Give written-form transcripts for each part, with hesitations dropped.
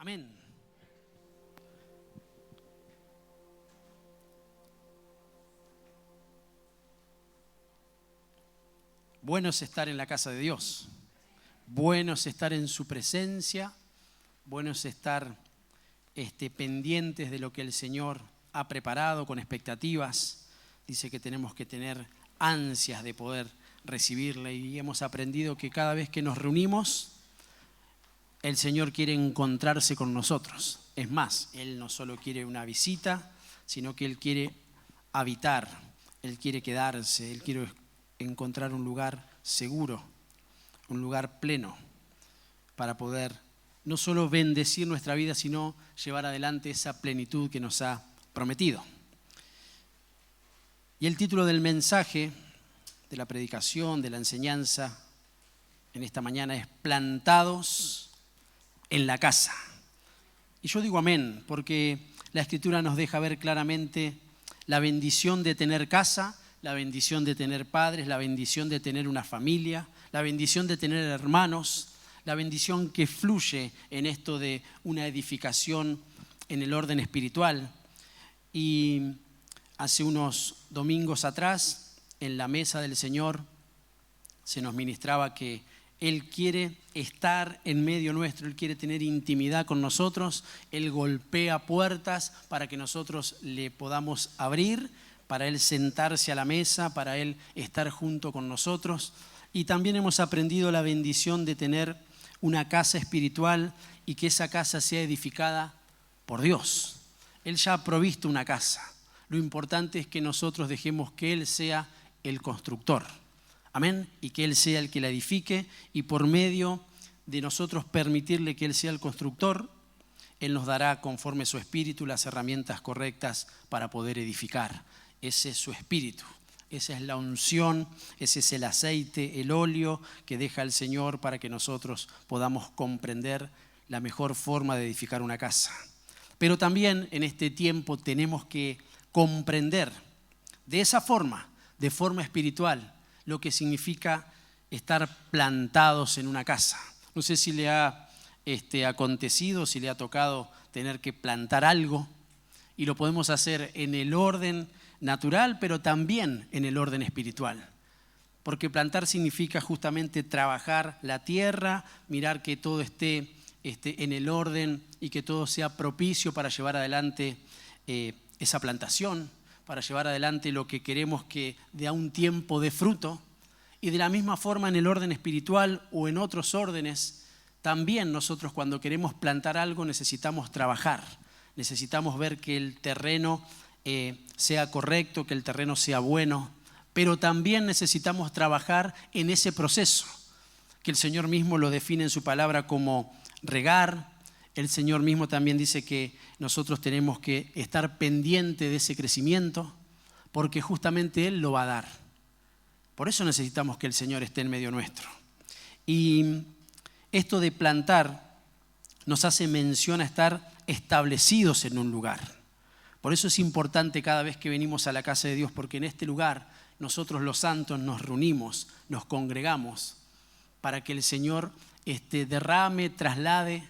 Amén. Bueno es estar en la casa de Dios. Bueno es estar en su presencia. Bueno es estar pendientes de lo que el Señor ha preparado con expectativas. Dice que tenemos que tener ansias de poder recibirle y hemos aprendido que cada vez que nos reunimos, el Señor quiere encontrarse con nosotros. Es más, Él no solo quiere una visita, sino que Él quiere habitar, Él quiere quedarse, Él quiere encontrar un lugar seguro, un lugar pleno, para poder no solo bendecir nuestra vida, sino llevar adelante esa plenitud que nos ha prometido. Y el título del mensaje, de la predicación, de la enseñanza, en esta mañana es Plantados en la casa. Y yo digo amén, porque la Escritura nos deja ver claramente la bendición de tener casa, la bendición de tener padres, la bendición de tener una familia, la bendición de tener hermanos, la bendición que fluye en esto de una edificación en el orden espiritual. Y hace unos domingos atrás, en la mesa del Señor, se nos ministraba que Él quiere estar en medio nuestro, Él quiere tener intimidad con nosotros, Él golpea puertas para que nosotros le podamos abrir, para Él sentarse a la mesa, para Él estar junto con nosotros. Y también hemos aprendido la bendición de tener una casa espiritual y que esa casa sea edificada por Dios. Él ya ha provisto una casa. Lo importante es que nosotros dejemos que Él sea el constructor. Amén. Y que Él sea el que la edifique y por medio de nosotros permitirle que Él sea el constructor, Él nos dará conforme su espíritu las herramientas correctas para poder edificar. Ese es su espíritu. Esa es la unción, ese es el aceite, el óleo que deja el Señor para que nosotros podamos comprender la mejor forma de edificar una casa. Pero también en este tiempo tenemos que comprender de esa forma, de forma espiritual, lo que significa estar plantados en una casa. No sé si le ha acontecido, si le ha tocado tener que plantar algo y lo podemos hacer en el orden natural, pero también en el orden espiritual. Porque plantar significa justamente trabajar la tierra, mirar que todo esté en el orden y que todo sea propicio para llevar adelante esa plantación, para llevar adelante lo que queremos que de a un tiempo dé fruto. Y de la misma forma en el orden espiritual o en otros órdenes, también nosotros cuando queremos plantar algo necesitamos trabajar, necesitamos ver que el terreno sea correcto, que el terreno sea bueno, pero también necesitamos trabajar en ese proceso, que el Señor mismo lo define en su palabra como regar. El Señor mismo también dice que nosotros tenemos que estar pendientes de ese crecimiento, porque justamente Él lo va a dar. Por eso necesitamos que el Señor esté en medio nuestro. Y esto de plantar nos hace mención a estar establecidos en un lugar. Por eso es importante cada vez que venimos a la casa de Dios, porque en este lugar nosotros los santos nos reunimos, nos congregamos, para que el Señor derrame, traslade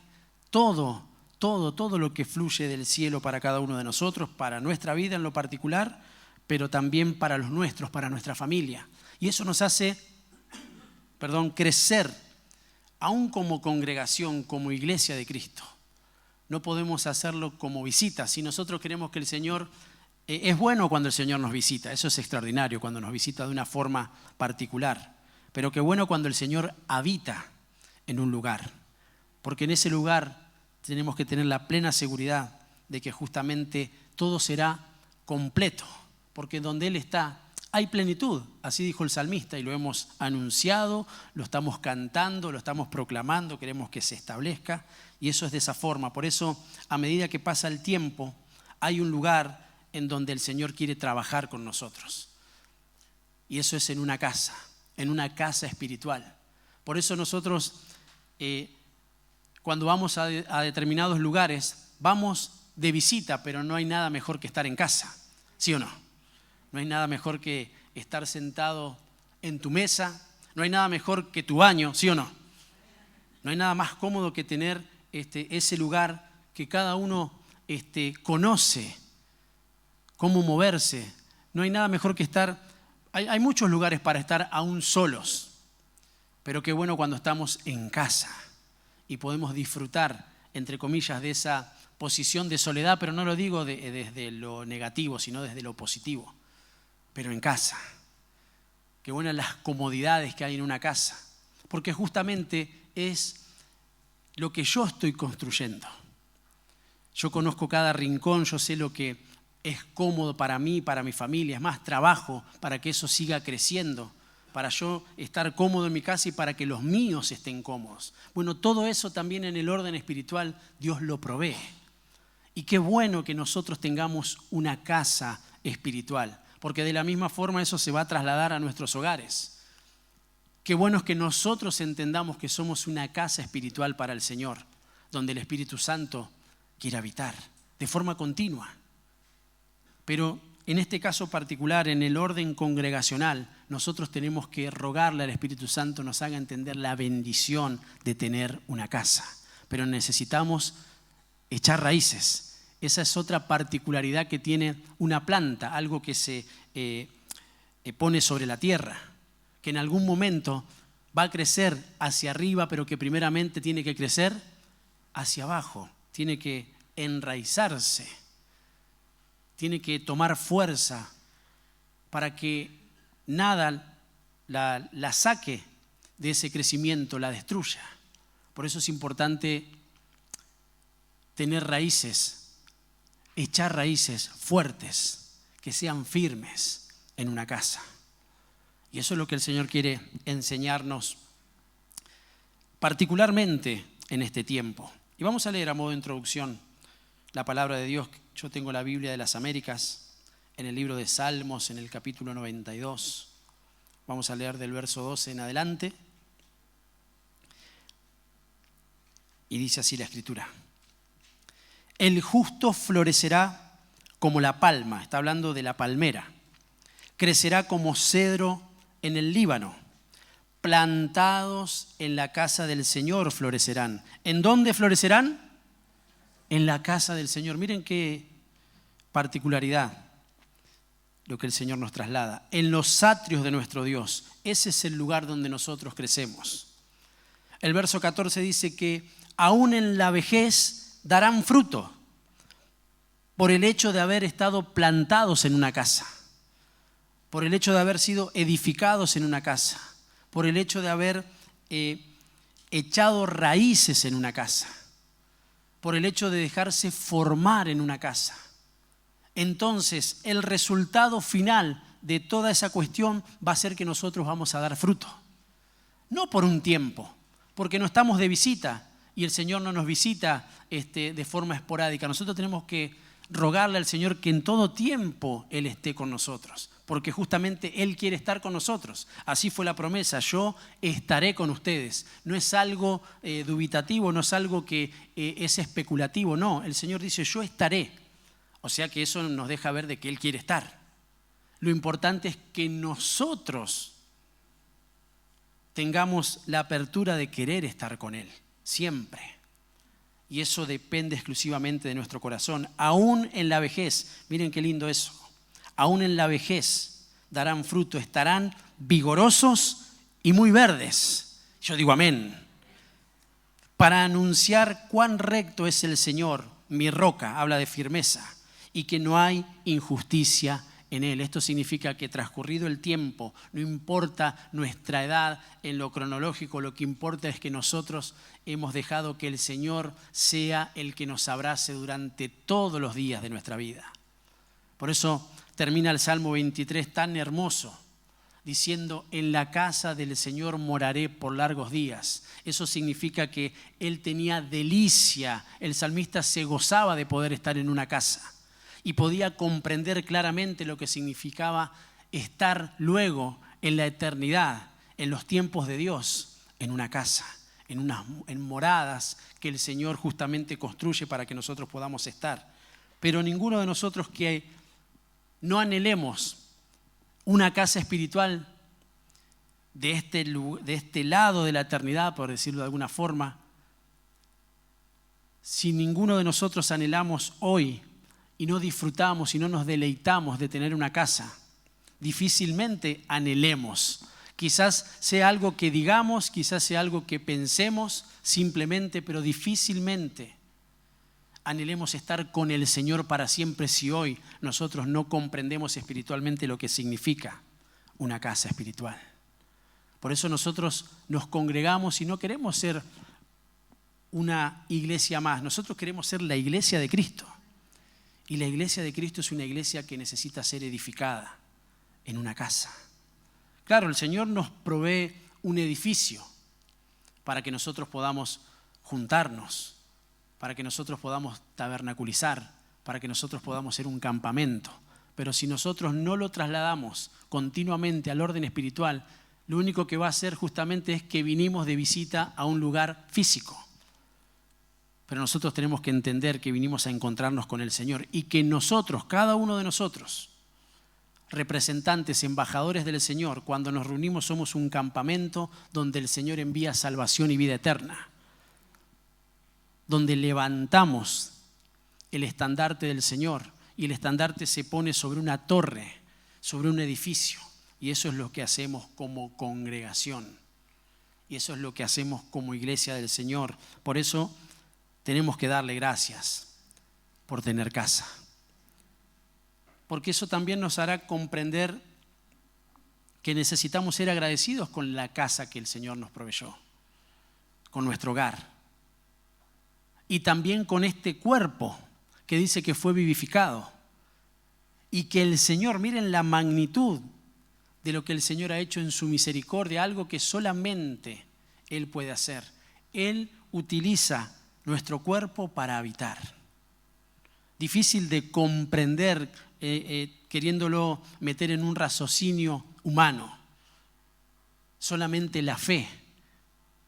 todo lo que fluye del cielo para cada uno de nosotros, para nuestra vida en lo particular, pero también para los nuestros, para nuestra familia. Y eso nos hace, crecer, aún como congregación, como iglesia de Cristo. No podemos hacerlo como visita. Si nosotros queremos que el Señor, es bueno cuando el Señor nos visita, eso es extraordinario, cuando nos visita de una forma particular. Pero qué bueno cuando el Señor habita en un lugar, porque en ese lugar tenemos que tener la plena seguridad de que justamente todo será completo, porque donde Él está hay plenitud, así dijo el salmista y lo hemos anunciado, lo estamos cantando, lo estamos proclamando, queremos que se establezca y eso es de esa forma. Por eso, a medida que pasa el tiempo, hay un lugar en donde el Señor quiere trabajar con nosotros y eso es en una casa espiritual. Por eso nosotros, cuando vamos a determinados lugares, vamos de visita, pero no hay nada mejor que estar en casa, ¿sí o no? No hay nada mejor que estar sentado en tu mesa, no hay nada mejor que tu baño, ¿sí o no? No hay nada más cómodo que tener ese lugar que cada uno conoce cómo moverse. No hay nada mejor que estar, hay muchos lugares para estar aún solos, pero qué bueno cuando estamos en casa y podemos disfrutar, entre comillas, de esa posición de soledad, pero no lo digo desde lo negativo, sino desde lo positivo, pero en casa. Qué buenas las comodidades que hay en una casa, porque justamente es lo que yo estoy construyendo. Yo conozco cada rincón, yo sé lo que es cómodo para mí, para mi familia. Es más, trabajo para que eso siga creciendo, para yo estar cómodo en mi casa y para que los míos estén cómodos. Bueno, todo eso también en el orden espiritual Dios lo provee. Y qué bueno que nosotros tengamos una casa espiritual, porque de la misma forma eso se va a trasladar a nuestros hogares. Qué bueno es que nosotros entendamos que somos una casa espiritual para el Señor, donde el Espíritu Santo quiere habitar de forma continua. Pero en este caso particular, en el orden congregacional, nosotros tenemos que rogarle al Espíritu Santo nos haga entender la bendición de tener una casa. Pero necesitamos echar raíces. Esa es otra particularidad que tiene una planta, algo que se pone sobre la tierra, que en algún momento va a crecer hacia arriba, pero que primeramente tiene que crecer hacia abajo, tiene que enraizarse, tiene que tomar fuerza para que nada la saque de ese crecimiento, la destruya. Por eso es importante tener raíces, echar raíces fuertes, que sean firmes en una casa. Y eso es lo que el Señor quiere enseñarnos particularmente en este tiempo. Y vamos a leer a modo de introducción la palabra de Dios. Yo tengo la Biblia de las Américas en el libro de Salmos, en el capítulo 92. Vamos a leer del verso 12 en adelante. Y dice así la Escritura. El justo florecerá como la palma, está hablando de la palmera. Crecerá como cedro en el Líbano. Plantados en la casa del Señor florecerán. ¿En dónde florecerán? En la casa del Señor. Miren qué particularidad lo que el Señor nos traslada. En los atrios de nuestro Dios. Ese es el lugar donde nosotros crecemos. El verso 14 dice que aún en la vejez darán fruto por el hecho de haber estado plantados en una casa, por el hecho de haber sido edificados en una casa, por el hecho de haber echado raíces en una casa, por el hecho de dejarse formar en una casa. Entonces, el resultado final de toda esa cuestión va a ser que nosotros vamos a dar fruto. No por un tiempo, porque no estamos de visita y el Señor no nos visita de forma esporádica. Nosotros tenemos que rogarle al Señor que en todo tiempo Él esté con nosotros, porque justamente Él quiere estar con nosotros. Así fue la promesa, yo estaré con ustedes. No es algo dubitativo, no es algo que es especulativo, no. El Señor dice, yo estaré. O sea que eso nos deja ver de que Él quiere estar. Lo importante es que nosotros tengamos la apertura de querer estar con Él, siempre. Y eso depende exclusivamente de nuestro corazón. Aún en la vejez, miren qué lindo eso, aún en la vejez darán fruto, estarán vigorosos y muy verdes. Yo digo amén. Para anunciar cuán recto es el Señor, mi roca, habla de firmeza, y que no hay injusticia en Él. Esto significa que transcurrido el tiempo, no importa nuestra edad en lo cronológico, lo que importa es que nosotros hemos dejado que el Señor sea el que nos abrace durante todos los días de nuestra vida. Por eso termina el Salmo 23 tan hermoso, diciendo, en la casa del Señor moraré por largos días. Eso significa que Él tenía delicia, el salmista se gozaba de poder estar en una casa y podía comprender claramente lo que significaba estar luego en la eternidad, en los tiempos de Dios, en una casa, en moradas que el Señor justamente construye para que nosotros podamos estar. Pero ninguno de nosotros que no anhelemos una casa espiritual de este lado de la eternidad, por decirlo de alguna forma, si ninguno de nosotros anhelamos hoy y no disfrutamos y no nos deleitamos de tener una casa, difícilmente anhelemos. Quizás sea algo que digamos, quizás sea algo que pensemos simplemente, pero difícilmente anhelemos estar con el Señor para siempre si hoy nosotros no comprendemos espiritualmente lo que significa una casa espiritual. Por eso nosotros nos congregamos y no queremos ser una iglesia más. Nosotros queremos ser la iglesia de Cristo. Y la iglesia de Cristo es una iglesia que necesita ser edificada en una casa. Claro, el Señor nos provee un edificio para que nosotros podamos juntarnos, para que nosotros podamos tabernaculizar, para que nosotros podamos ser un campamento. Pero si nosotros no lo trasladamos continuamente al orden espiritual, lo único que va a hacer justamente es que vinimos de visita a un lugar físico. Pero nosotros tenemos que entender que vinimos a encontrarnos con el Señor y que nosotros, cada uno de nosotros, representantes, embajadores del Señor, cuando nos reunimos somos un campamento donde el Señor envía salvación y vida eterna, donde levantamos el estandarte del Señor y el estandarte se pone sobre una torre, sobre un edificio, y eso es lo que hacemos como congregación y eso es lo que hacemos como iglesia del Señor. Por eso tenemos que darle gracias por tener casa, porque eso también nos hará comprender que necesitamos ser agradecidos con la casa que el Señor nos proveyó, con nuestro hogar y también con este cuerpo que dice que fue vivificado y que el Señor, miren la magnitud de lo que el Señor ha hecho en su misericordia, algo que solamente Él puede hacer. Él utiliza nuestro cuerpo para habitar. Difícil de comprender queriéndolo meter en un raciocinio humano. Solamente la fe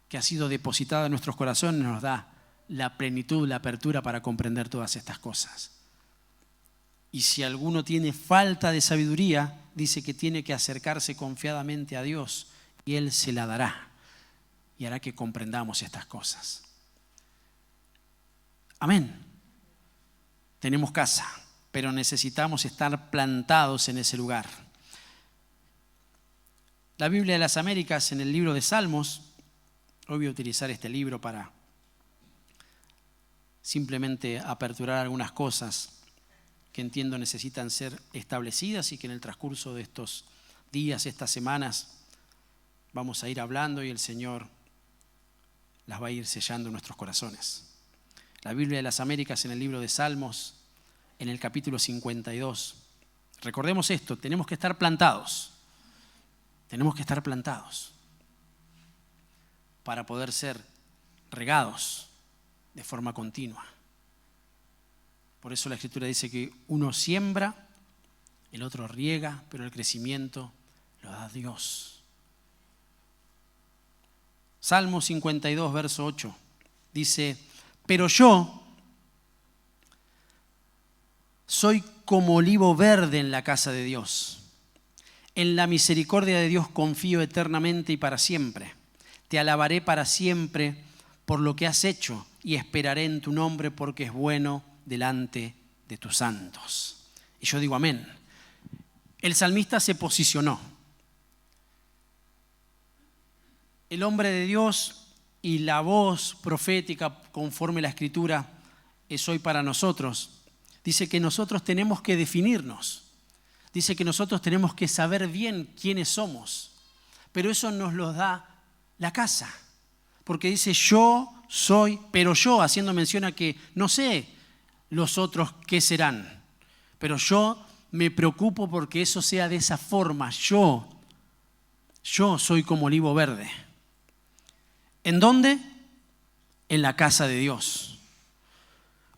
que ha sido depositada en nuestros corazones nos da la plenitud, la apertura para comprender todas estas cosas. Y si alguno tiene falta de sabiduría, dice que tiene que acercarse confiadamente a Dios y Él se la dará y hará que comprendamos estas cosas. Amén. Tenemos casa, pero necesitamos estar plantados en ese lugar. La Biblia de las Américas, en el libro de Salmos, hoy voy a utilizar este libro para simplemente aperturar algunas cosas que entiendo necesitan ser establecidas y que en el transcurso de estos días, estas semanas, vamos a ir hablando y el Señor las va a ir sellando en nuestros corazones. La Biblia de las Américas, en el libro de Salmos, en el capítulo 52. Recordemos esto, tenemos que estar plantados. Tenemos que estar plantados para poder ser regados de forma continua. Por eso la Escritura dice que uno siembra, el otro riega, pero el crecimiento lo da Dios. Salmo 52, verso 8, dice: pero yo soy como olivo verde en la casa de Dios. En la misericordia de Dios confío eternamente y para siempre. Te alabaré para siempre por lo que has hecho y esperaré en tu nombre porque es bueno delante de tus santos. Y yo digo amén. El salmista se posicionó. El hombre de Dios y la voz profética conforme la Escritura es hoy para nosotros. Dice que nosotros tenemos que definirnos. Dice que nosotros tenemos que saber bien quiénes somos. Pero eso nos lo da la casa. Porque dice yo soy, pero yo, haciendo mención a que no sé los otros qué serán. Pero yo me preocupo porque eso sea de esa forma. Yo soy como olivo verde. ¿En dónde? En la casa de Dios.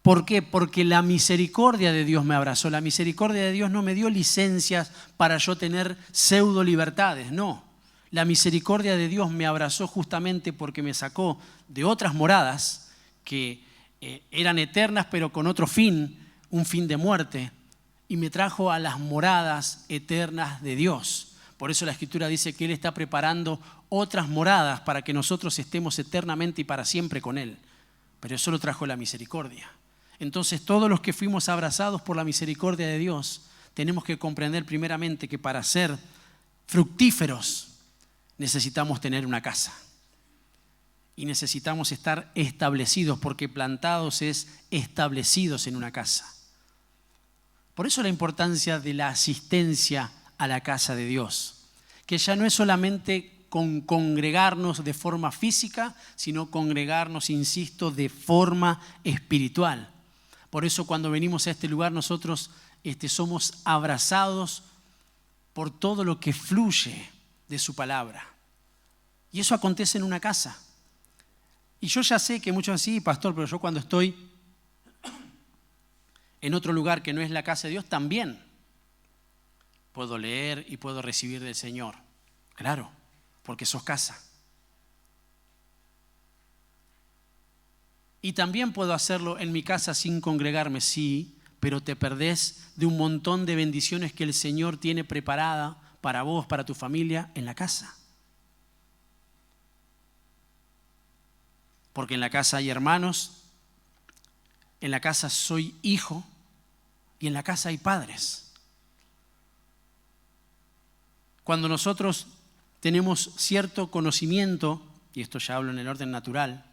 ¿Por qué? Porque la misericordia de Dios me abrazó. La misericordia de Dios no me dio licencias para yo tener pseudo libertades, no. La misericordia de Dios me abrazó justamente porque me sacó de otras moradas que eran eternas pero con otro fin, un fin de muerte, y me trajo a las moradas eternas de Dios. Por eso la Escritura dice que Él está preparando otras moradas para que nosotros estemos eternamente y para siempre con Él. pero eso lo trajo la misericordia. Entonces todos los que fuimos abrazados por la misericordia de Dios tenemos que comprender primeramente que para ser fructíferos necesitamos tener una casa. Y necesitamos estar establecidos, porque plantados es establecidos en una casa. Por eso la importancia de la asistencia a la casa de Dios, que ya no es solamente con congregarnos de forma física, sino congregarnos, insisto, de forma espiritual. Por eso cuando venimos a este lugar nosotros somos abrazados por todo lo que fluye de su palabra. Y eso acontece en una casa. Y yo ya sé que muchos así, pastor, pero yo cuando estoy en otro lugar que no es la casa de Dios, también puedo leer y puedo recibir del Señor. Claro, porque sos casa. Y también puedo hacerlo en mi casa sin congregarme, sí, pero te perdés de un montón de bendiciones que el Señor tiene preparada para vos, para tu familia, en la casa. Porque en la casa hay hermanos, en la casa soy hijo y en la casa hay padres. Cuando nosotros tenemos cierto conocimiento, y esto ya hablo en el orden natural,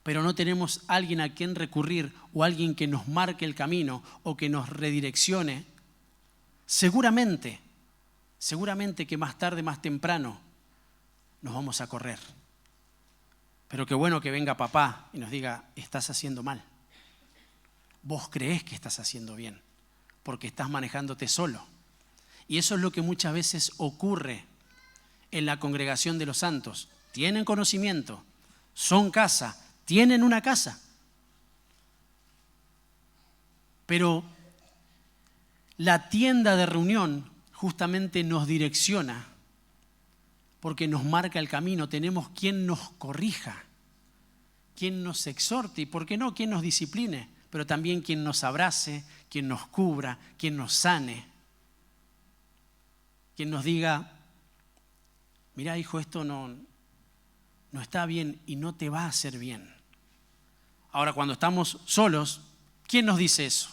pero no tenemos alguien a quien recurrir o alguien que nos marque el camino o que nos redireccione, seguramente que más tarde, más temprano, nos vamos a correr. Pero qué bueno que venga papá y nos diga, estás haciendo mal. Vos creés que estás haciendo bien, porque estás manejándote solo. Y eso es lo que muchas veces ocurre en la congregación de los santos. Tienen conocimiento, son casa, tienen una casa. Pero la tienda de reunión justamente nos direcciona, porque nos marca el camino. Tenemos quien nos corrija, quien nos exhorte y, ¿por qué no?, quien nos discipline, pero también quien nos abrace, quien nos cubra, quien nos sane, quien nos diga, mira hijo, esto no está bien y no te va a hacer bien. Ahora, cuando estamos solos, ¿quién nos dice eso?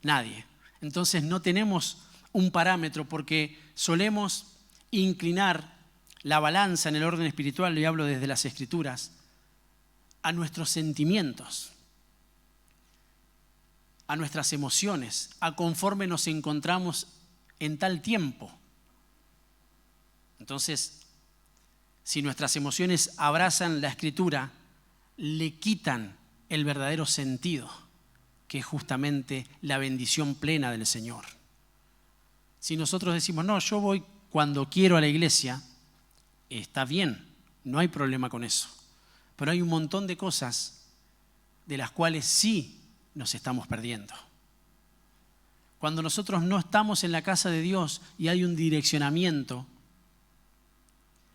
Nadie. Entonces no tenemos un parámetro, porque solemos inclinar la balanza en el orden espiritual, y hablo desde las Escrituras, a nuestros sentimientos, a nuestras emociones, a conforme nos encontramos en tal tiempo. Entonces, si nuestras emociones abrazan la Escritura, le quitan el verdadero sentido, que es justamente la bendición plena del Señor. Si nosotros decimos, no, yo voy cuando quiero a la iglesia, está bien, no hay problema con eso. Pero hay un montón de cosas de las cuales sí nos estamos perdiendo. Cuando nosotros no estamos en la casa de Dios y hay un direccionamiento,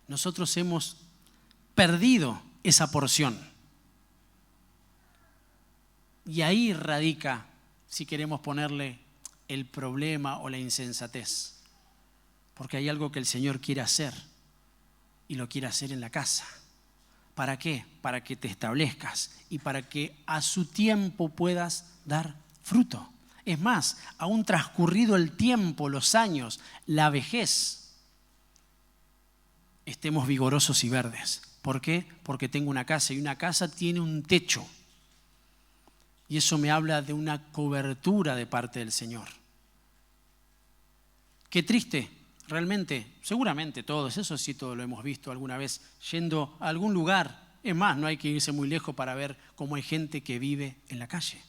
nosotros hemos perdido esa porción. Y ahí radica, si queremos ponerle el problema o la insensatez. Porque hay algo que el Señor quiere hacer y lo quiere hacer en la casa. ¿Para qué? Para que te establezcas y para que a su tiempo puedas dar fruto. Es más, aún transcurrido el tiempo, los años, la vejez, estemos vigorosos y verdes. ¿Por qué? Porque tengo una casa y una casa tiene un techo. Y eso me habla de una cobertura de parte del Señor. Qué triste, realmente, seguramente todos, eso sí todo lo hemos visto alguna vez, yendo a algún lugar. Es más, no hay que irse muy lejos para ver cómo hay gente que vive en la calle,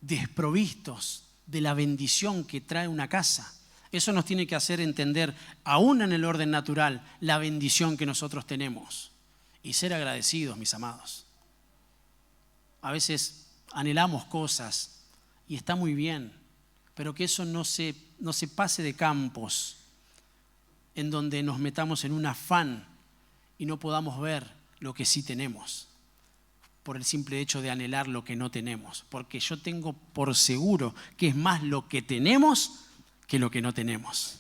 desprovistos de la bendición que trae una casa. Eso nos tiene que hacer entender, aún en el orden natural, la bendición que nosotros tenemos y ser agradecidos, mis amados. A veces anhelamos cosas y está muy bien, pero que eso no se pase de campos en donde nos metamos en un afán y no podamos ver lo que sí tenemos por el simple hecho de anhelar lo que no tenemos. Porque yo tengo por seguro que es más lo que tenemos que lo que no tenemos.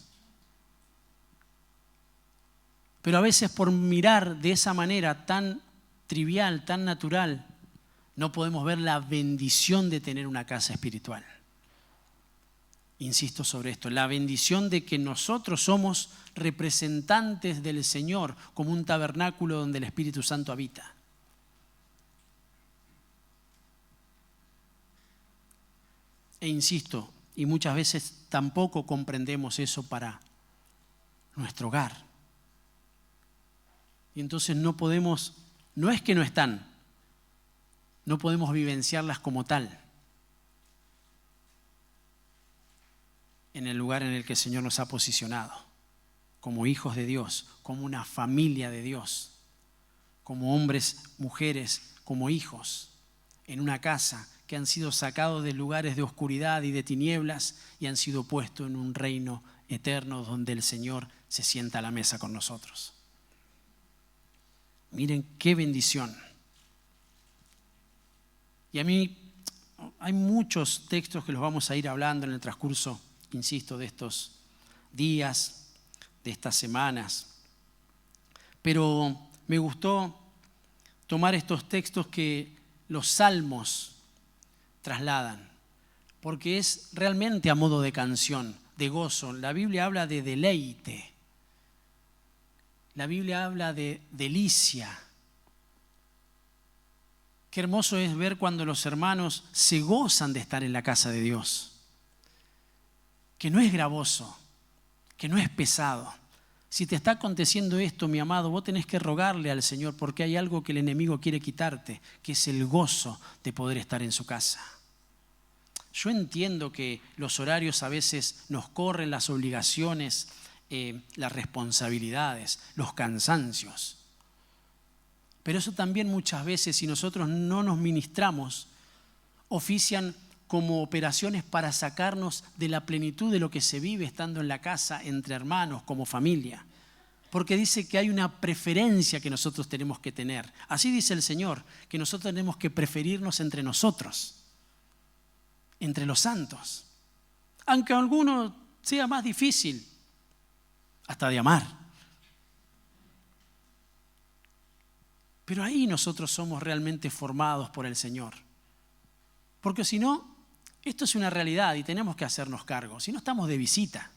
Pero a veces por mirar de esa manera tan trivial, tan natural, no podemos ver la bendición de tener una casa espiritual. Insisto sobre esto, la bendición de que nosotros somos representantes del Señor como un tabernáculo donde el Espíritu Santo habita. E insisto, y muchas veces tampoco comprendemos eso para nuestro hogar. Y entonces no podemos, no es que no están, no podemos vivenciarlas como tal en el lugar en el que el Señor nos ha posicionado, como hijos de Dios, como una familia de Dios, como hombres, mujeres, como hijos, en una casa que han sido sacados de lugares de oscuridad y de tinieblas y han sido puestos en un reino eterno donde el Señor se sienta a la mesa con nosotros. Miren qué bendición. Y a mí hay muchos textos que los vamos a ir hablando en el transcurso, insisto, de estos días, de estas semanas. Pero me gustó tomar estos textos que los salmos trasladan, porque es realmente a modo de canción, de gozo. La Biblia habla de deleite. La Biblia habla de delicia. Qué hermoso es ver cuando los hermanos se gozan de estar en la casa de Dios. Que no es gravoso, que no es pesado. Si te está aconteciendo esto, mi amado, vos tenés que rogarle al Señor porque hay algo que el enemigo quiere quitarte, que es el gozo de poder estar en su casa. Yo entiendo que los horarios a veces nos corren, las obligaciones, las responsabilidades, los cansancios. Pero eso también muchas veces, si nosotros no nos ministramos, ofician como operaciones para sacarnos de la plenitud de lo que se vive estando en la casa, entre hermanos, como familia. Porque dice que hay una preferencia que nosotros tenemos que tener. Así dice el Señor, que nosotros tenemos que preferirnos entre nosotros, entre los santos. Aunque a alguno sea más difícil, hasta de amar. Pero ahí nosotros somos realmente formados por el Señor. Porque si no, esto es una realidad y tenemos que hacernos cargo. Si no, estamos de visita.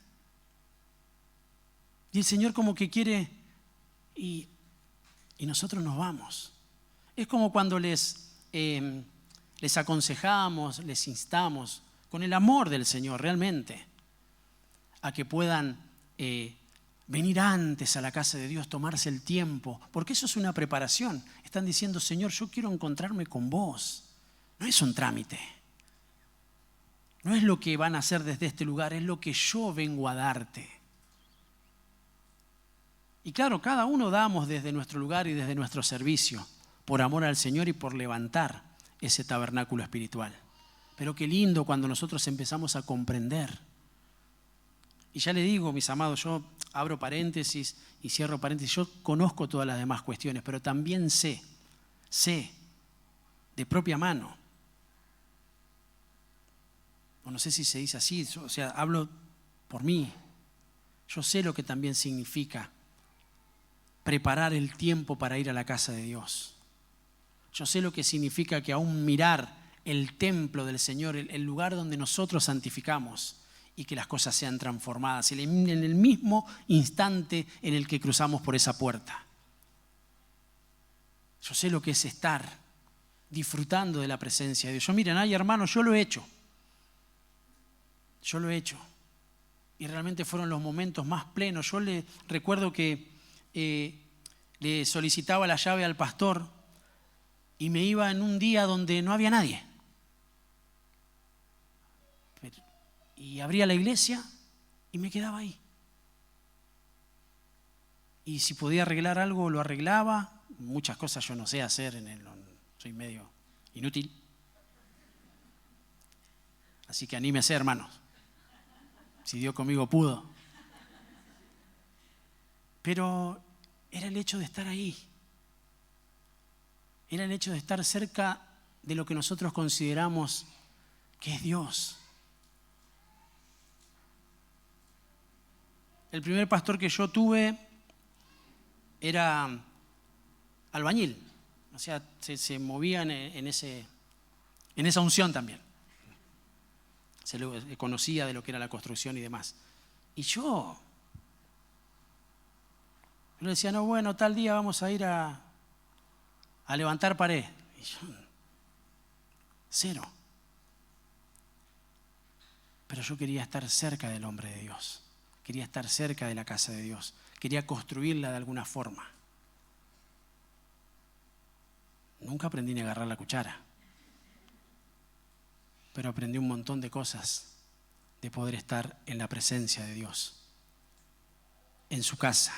Y el Señor como que quiere y nosotros nos vamos. Es como cuando les aconsejamos, les instamos, con el amor del Señor realmente, a que puedan venir antes a la casa de Dios, tomarse el tiempo, porque eso es una preparación. Están diciendo, Señor, yo quiero encontrarme con vos. No es un trámite. No es lo que van a hacer desde este lugar, es lo que yo vengo a darte. Y claro, cada uno damos desde nuestro lugar y desde nuestro servicio, por amor al Señor y por levantar ese tabernáculo espiritual. Pero qué lindo cuando nosotros empezamos a comprender. Y ya le digo, mis amados, yo abro paréntesis y cierro paréntesis, yo conozco todas las demás cuestiones, pero también sé de propia mano. O no sé si se dice así, o sea, hablo por mí. Yo sé lo que también significa preparar el tiempo para ir a la casa de Dios. Yo sé lo que significa que aún mirar el templo del Señor, el lugar donde nosotros santificamos y que las cosas sean transformadas en el mismo instante en el que cruzamos por esa puerta. Yo sé lo que es estar disfrutando de la presencia de Dios. Miren, hermanos, yo lo he hecho. Yo lo he hecho. Y realmente fueron los momentos más plenos. Yo le recuerdo que le solicitaba la llave al pastor y me iba en un día donde no había nadie. Y abría la iglesia y me quedaba ahí. Y si podía arreglar algo, lo arreglaba. Muchas cosas yo no sé hacer, soy medio inútil. Así que anímese, hermanos. Si Dios conmigo pudo. Pero era el hecho de estar ahí. Era el hecho de estar cerca de lo que nosotros consideramos que es Dios. El primer pastor que yo tuve era albañil. O sea, se movían en esa unción también. Se conocía de lo que era la construcción y demás. Y yo le decía, no, bueno, tal día vamos a ir a levantar pared. Y yo, cero. Pero yo quería estar cerca del hombre de Dios. Quería estar cerca de la casa de Dios. Quería construirla de alguna forma. Nunca aprendí ni a agarrar la cuchara. Pero aprendí un montón de cosas de poder estar en la presencia de Dios, en su casa.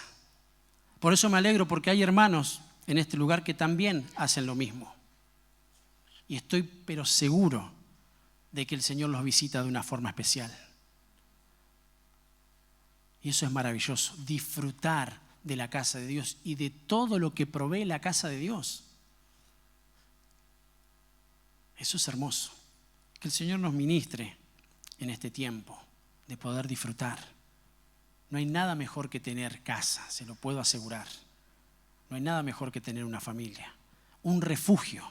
Por eso me alegro, porque hay hermanos en este lugar que también hacen lo mismo. Y estoy pero seguro de que el Señor los visita de una forma especial. Y eso es maravilloso, disfrutar de la casa de Dios y de todo lo que provee la casa de Dios. Eso es hermoso. Que el Señor nos ministre en este tiempo de poder disfrutar. No hay nada mejor que tener casa, se lo puedo asegurar. No hay nada mejor que tener una familia, un refugio.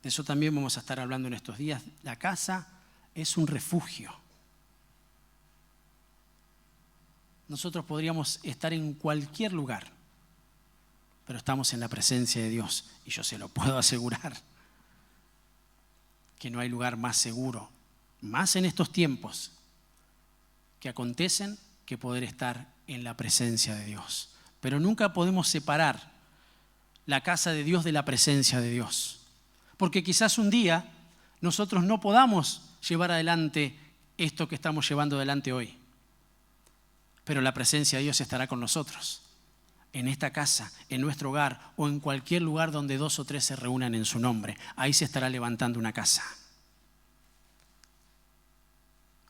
De eso también vamos a estar hablando en estos días. La casa es un refugio. Nosotros podríamos estar en cualquier lugar, pero estamos en la presencia de Dios y yo se lo puedo asegurar que no hay lugar más seguro, más en estos tiempos que acontecen, que poder estar en la presencia de Dios. Pero nunca podemos separar la casa de Dios de la presencia de Dios. Porque quizás un día nosotros no podamos llevar adelante esto que estamos llevando adelante hoy. Pero la presencia de Dios estará con nosotros. En esta casa, en nuestro hogar o en cualquier lugar donde 2 o 3 se reúnan en su nombre. Ahí se estará levantando una casa.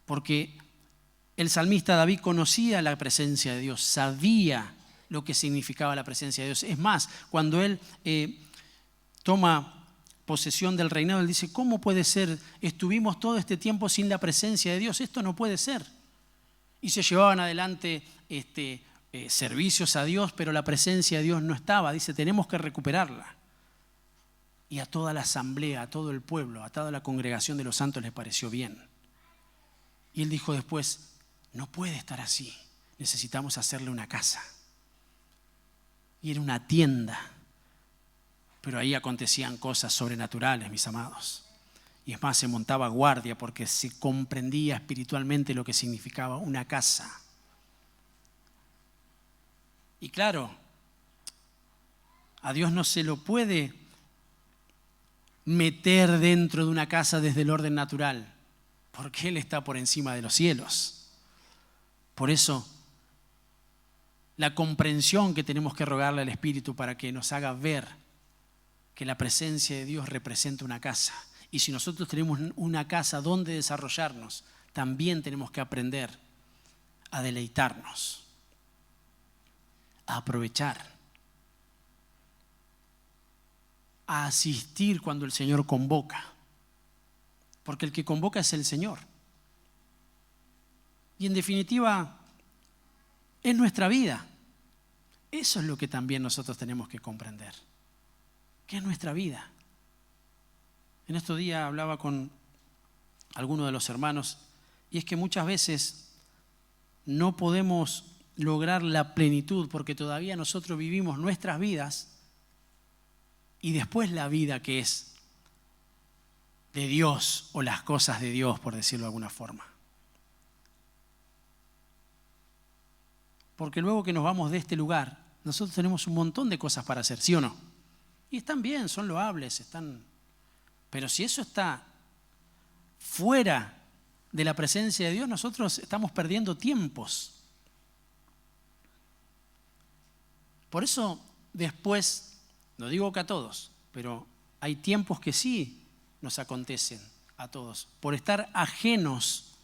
Porque el salmista David conocía la presencia de Dios, sabía lo que significaba la presencia de Dios. Es más, cuando él toma posesión del reinado, él dice, ¿cómo puede ser? Estuvimos todo este tiempo sin la presencia de Dios, esto no puede ser. Y se llevaban adelante servicios a Dios, pero la presencia de Dios no estaba. Dice, tenemos que recuperarla. Y a toda la asamblea, a todo el pueblo, a toda la congregación de los santos les pareció bien. Y él dijo después, no puede estar así, necesitamos hacerle una casa. Y era una tienda, pero ahí acontecían cosas sobrenaturales, mis amados. Y es más, se montaba guardia porque se comprendía espiritualmente lo que significaba una casa. Y claro, a Dios no se lo puede meter dentro de una casa desde el orden natural, porque Él está por encima de los cielos. Por eso, la comprensión que tenemos que rogarle al Espíritu para que nos haga ver que la presencia de Dios representa una casa. Y si nosotros tenemos una casa donde desarrollarnos, también tenemos que aprender a deleitarnos, a aprovechar, a asistir cuando el Señor convoca. Porque el que convoca es el Señor. Y en definitiva, es nuestra vida. Eso es lo que también nosotros tenemos que comprender. Que es nuestra vida. En estos días hablaba con alguno de los hermanos y es que muchas veces no podemos lograr la plenitud porque todavía nosotros vivimos nuestras vidas y después la vida que es de Dios o las cosas de Dios, por decirlo de alguna forma. Porque luego que nos vamos de este lugar, nosotros tenemos un montón de cosas para hacer, ¿sí o no? Y están bien, son loables, están... Pero si eso está fuera de la presencia de Dios, nosotros estamos perdiendo tiempos. Por eso después, no digo que a todos, pero hay tiempos que sí nos acontecen a todos, por estar ajenos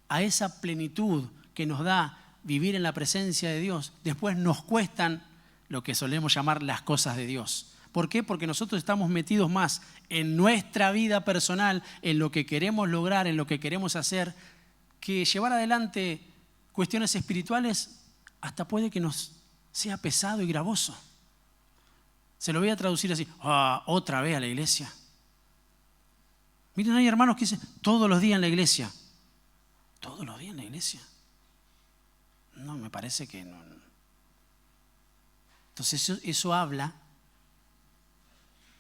a esa plenitud que nos da vivir en la presencia de Dios, después nos cuestan lo que solemos llamar las cosas de Dios. ¿Por qué? Porque nosotros estamos metidos más en nuestra vida personal, en lo que queremos lograr, en lo que queremos hacer, que llevar adelante cuestiones espirituales hasta puede que nos sea pesado y gravoso. Se lo voy a traducir así. Otra vez a la iglesia. Miren, hay hermanos que dicen, todos los días en la iglesia. ¿Todos los días en la iglesia? No, me parece que no. Entonces eso habla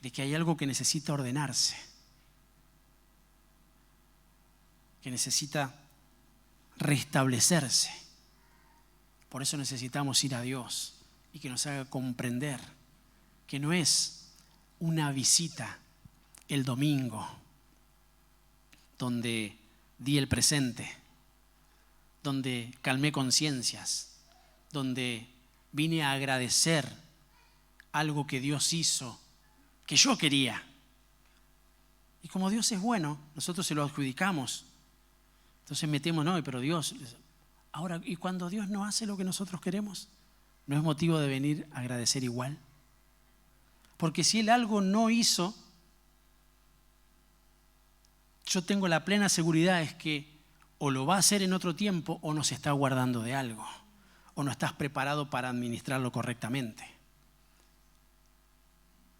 de que hay algo que necesita ordenarse, que necesita restablecerse. Por eso necesitamos ir a Dios y que nos haga comprender que no es una visita el domingo donde di el presente, donde calmé conciencias, donde vine a agradecer algo que Dios hizo, que yo quería. Y como Dios es bueno, nosotros se lo adjudicamos. Entonces metemos, no, pero Dios. Ahora, ¿y cuando Dios no hace lo que nosotros queremos? ¿No es motivo de venir a agradecer igual? Porque si Él algo no hizo, yo tengo la plena seguridad es que o lo va a hacer en otro tiempo o nos está guardando de algo, o no estás preparado para administrarlo correctamente.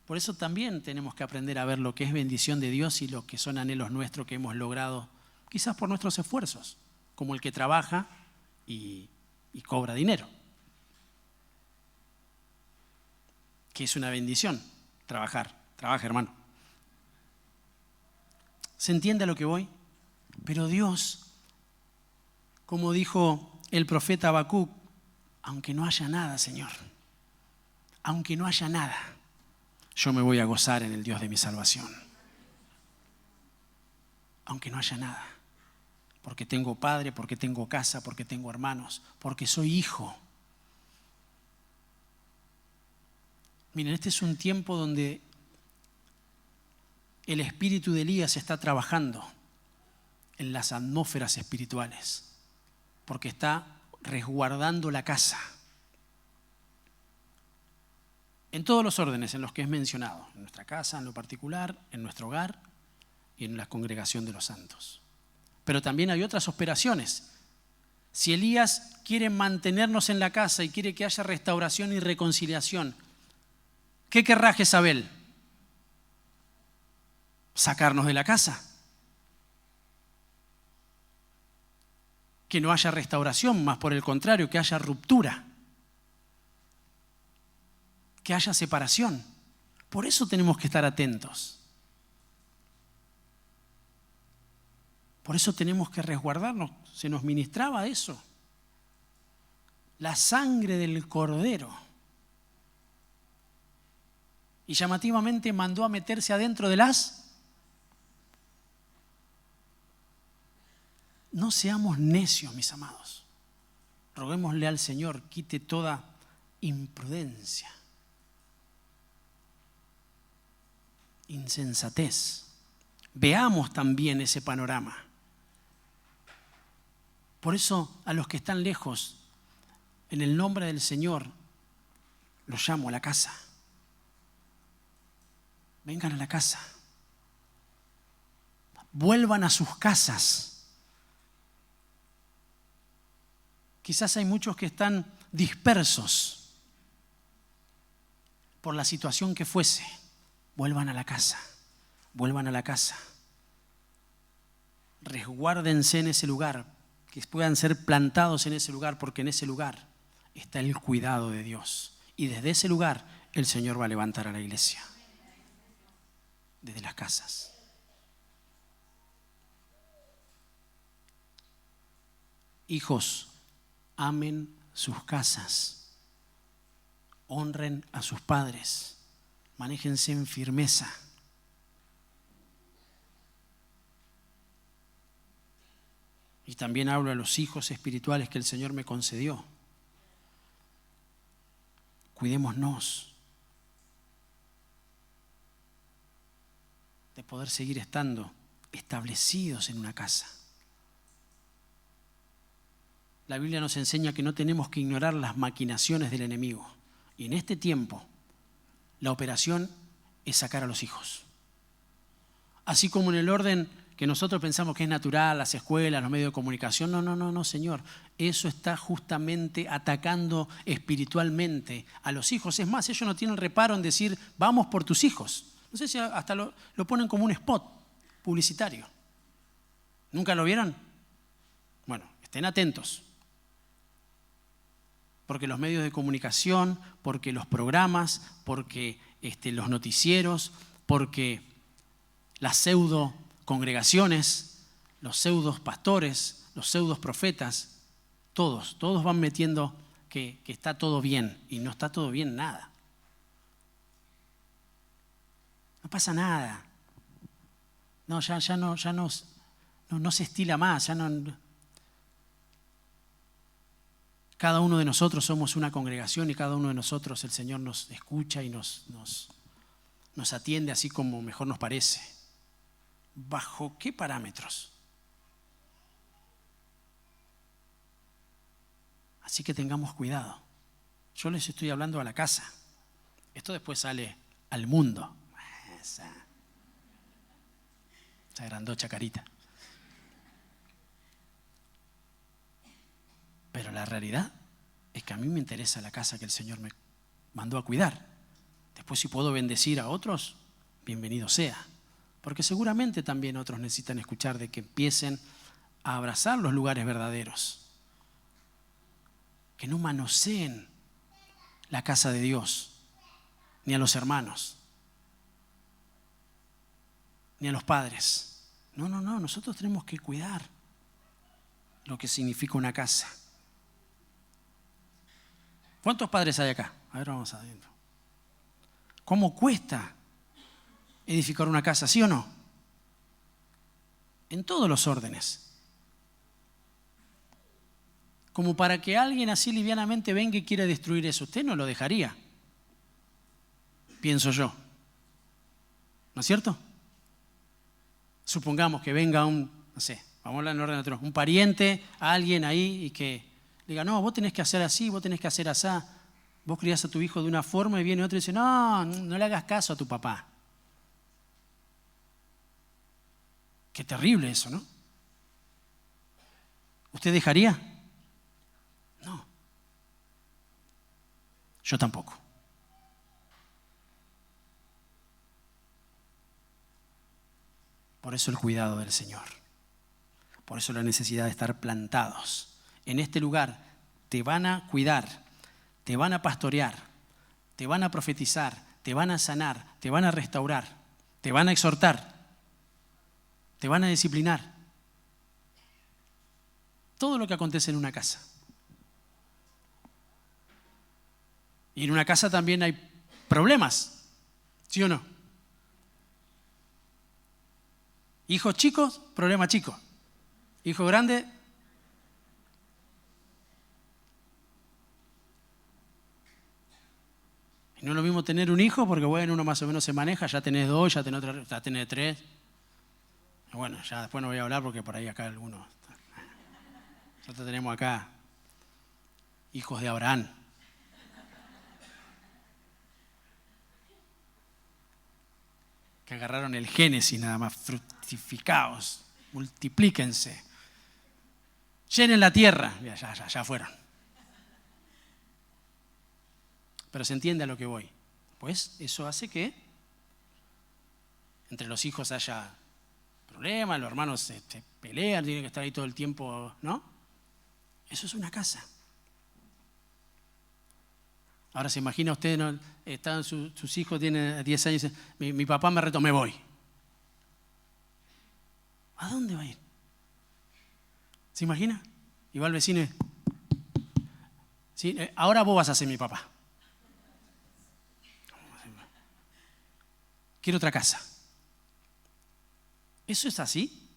Por eso también tenemos que aprender a ver lo que es bendición de Dios y lo que son anhelos nuestros que hemos logrado, quizás por nuestros esfuerzos, como el que trabaja y cobra dinero. Que es una bendición, trabaja hermano. ¿Se entiende a lo que voy? Pero Dios, como dijo el profeta Habacuc, aunque no haya nada, Señor, aunque no haya nada, yo me voy a gozar en el Dios de mi salvación. Aunque no haya nada, porque tengo padre, porque tengo casa, porque tengo hermanos, porque soy hijo. Miren, este es un tiempo donde el espíritu de Elías está trabajando en las atmósferas espirituales, porque está resguardando la casa en todos los órdenes en los que es mencionado, en nuestra casa, en lo particular, en nuestro hogar y en la congregación de los santos. Pero también hay otras operaciones. Si Elías quiere mantenernos en la casa y quiere que haya restauración y reconciliación, ¿qué querrá Jezabel? Sacarnos de la casa. Que no haya restauración, más por el contrario, que haya ruptura. Que haya separación. Por eso tenemos que estar atentos. Por eso tenemos que resguardarnos. Se nos ministraba eso. La sangre del Cordero. Y llamativamente mandó a meterse adentro de las. No seamos necios, mis amados. Roguémosle al Señor, quite toda imprudencia, insensatez. Veamos también ese panorama. Por eso, a los que están lejos, en el nombre del Señor, los llamo a la casa. Vengan a la casa. Vuelvan a sus casas. Quizás hay muchos que están dispersos por la situación que fuese. Vuelvan a la casa. Vuelvan a la casa. Resguárdense en ese lugar, que puedan ser plantados en ese lugar, porque en ese lugar está el cuidado de Dios. Y desde ese lugar el Señor va a levantar a la iglesia. Desde las casas. Hijos, amen sus casas, honren a sus padres, manéjense en firmeza. Y también hablo a los hijos espirituales que el Señor me concedió. Cuidémonos de poder seguir estando establecidos en una casa. La Biblia nos enseña que no tenemos que ignorar las maquinaciones del enemigo. Y en este tiempo, la operación es sacar a los hijos. Así como en el orden que nosotros pensamos que es natural, las escuelas, los medios de comunicación. No, no, no, no, Señor. Eso está justamente atacando espiritualmente a los hijos. Es más, ellos no tienen reparo en decir, vamos por tus hijos. No sé si hasta lo ponen como un spot publicitario. ¿Nunca lo vieron? Bueno, estén atentos. Porque los medios de comunicación, porque los programas, porque los noticieros, porque las pseudo congregaciones, los pseudos pastores, los pseudos profetas, todos van metiendo que está todo bien y no está todo bien nada. No pasa nada. No, ya no se estila más, ya no. Cada uno de nosotros somos una congregación y cada uno de nosotros el Señor nos escucha y nos atiende así como mejor nos parece. ¿Bajo qué parámetros? Así que tengamos cuidado. Yo les estoy hablando a la casa. Esto después sale al mundo. Esa grandocha carita. Pero la realidad es que a mí me interesa la casa que el Señor me mandó a cuidar. Después, si puedo bendecir a otros, bienvenido sea. Porque seguramente también otros necesitan escuchar de que empiecen a abrazar los lugares verdaderos. Que no manoseen la casa de Dios, ni a los hermanos, ni a los padres. No, nosotros tenemos que cuidar lo que significa una casa. ¿Cuántos padres hay acá? A ver, vamos adentro. ¿Cómo cuesta edificar una casa, sí o no? En todos los órdenes. Como para que alguien así livianamente venga y quiera destruir eso. Usted no lo dejaría, pienso yo. ¿No es cierto? Supongamos que venga no sé, vamos a hablar en orden natural, un pariente, alguien ahí y que le diga, no, vos tenés que hacer así, vos tenés que hacer así. Vos criás a tu hijo de una forma y viene otro y dice, no le hagas caso a tu papá. Qué terrible eso, ¿no? ¿Usted dejaría? No. Yo tampoco. Por eso el cuidado del Señor. Por eso la necesidad de estar plantados. En este lugar te van a cuidar, te van a pastorear, te van a profetizar, te van a sanar, te van a restaurar, te van a exhortar, te van a disciplinar. Todo lo que acontece en una casa. Y en una casa también hay problemas, ¿sí o no? Hijos chicos, problema chico. Hijo grande, y no es lo mismo tener un hijo, porque bueno, uno más o menos se maneja, ya tenés dos, ya tenés tres. Bueno, ya después no voy a hablar porque por ahí acá algunos. Nosotros tenemos acá hijos de Abraham. Que agarraron el Génesis nada más, fructificaos, multiplíquense, llenen la tierra, ya fueron. Pero se entiende a lo que voy. Pues eso hace que entre los hijos haya problemas, los hermanos se pelean, tienen que estar ahí todo el tiempo, ¿no? Eso es una casa. Ahora se imagina usted, ¿no? Están sus hijos tienen 10 años y dicen, mi papá me retó, me voy. ¿A dónde va a ir? ¿Se imagina? Y va el vecino y, ¿sí? Ahora vos vas a ser mi papá. Quiero otra casa. ¿Eso es así?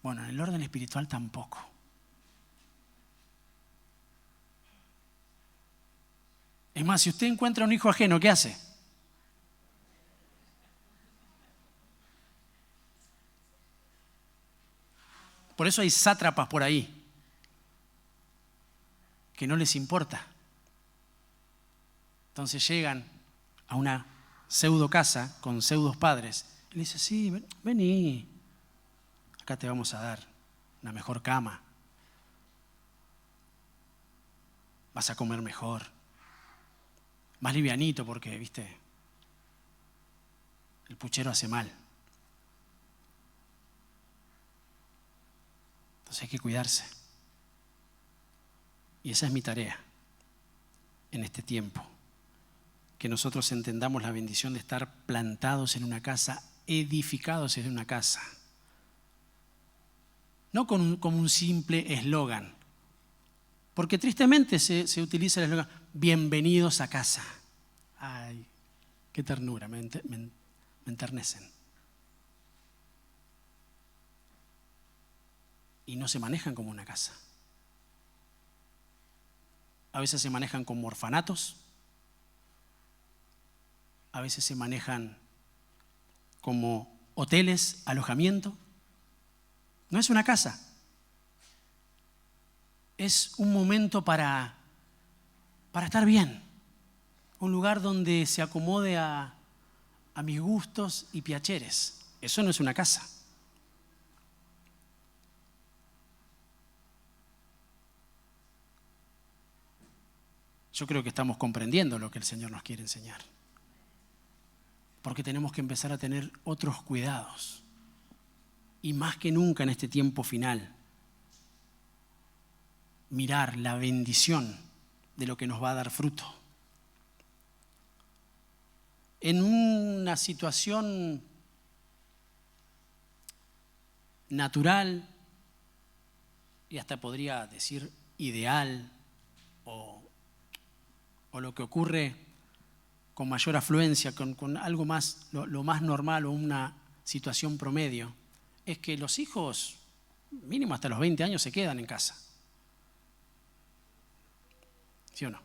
Bueno, en el orden espiritual tampoco. Es más, si usted encuentra un hijo ajeno, ¿qué hace? Por eso hay sátrapas por ahí que no les importa. Entonces llegan a una pseudo casa con pseudos padres y le dicen, sí, vení, acá te vamos a dar una mejor cama, vas a comer mejor, más livianito porque, viste, el puchero hace mal. Entonces hay que cuidarse. Y esa es mi tarea en este tiempo. Que nosotros entendamos la bendición de estar plantados en una casa, edificados en una casa. No como un simple eslogan. Porque tristemente se utiliza el eslogan, bienvenidos a casa. Ay, qué ternura, me enternecen. Y no se manejan como una casa. A veces se manejan como orfanatos. A veces se manejan como hoteles, alojamiento. No es una casa. Es un momento para estar bien. Un lugar donde se acomode a mis gustos y piacheres. Eso no es una casa. Yo creo que estamos comprendiendo lo que el Señor nos quiere enseñar. Porque tenemos que empezar a tener otros cuidados. Y más que nunca en este tiempo final, mirar la bendición de lo que nos va a dar fruto. En una situación natural, y hasta podría decir ideal, o lo que ocurre con mayor afluencia, con algo más, lo más normal o una situación promedio, es que los hijos, mínimo hasta los 20 años, se quedan en casa. ¿Sí o no?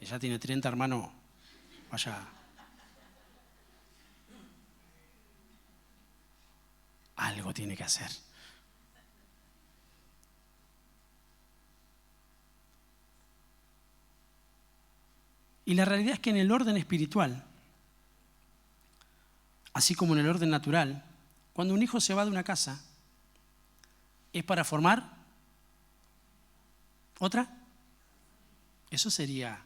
Ella tiene 30, hermano, vaya. Algo tiene que hacer. Y la realidad es que en el orden espiritual, así como en el orden natural, cuando un hijo se va de una casa, ¿es para formar otra? Eso sería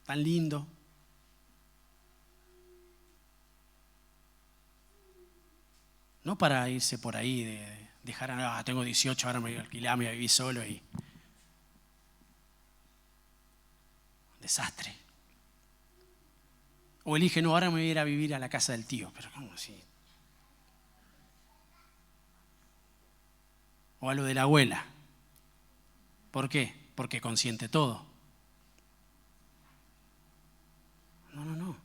tan lindo. No para irse por ahí, de dejar, tengo 18, ahora me voy a alquilar, me voy a vivir solo y... Desastre. O elige, no, ahora me voy a ir a vivir a la casa del tío. Pero ¿cómo así? O a lo de la abuela. ¿Por qué? Porque consiente todo. No.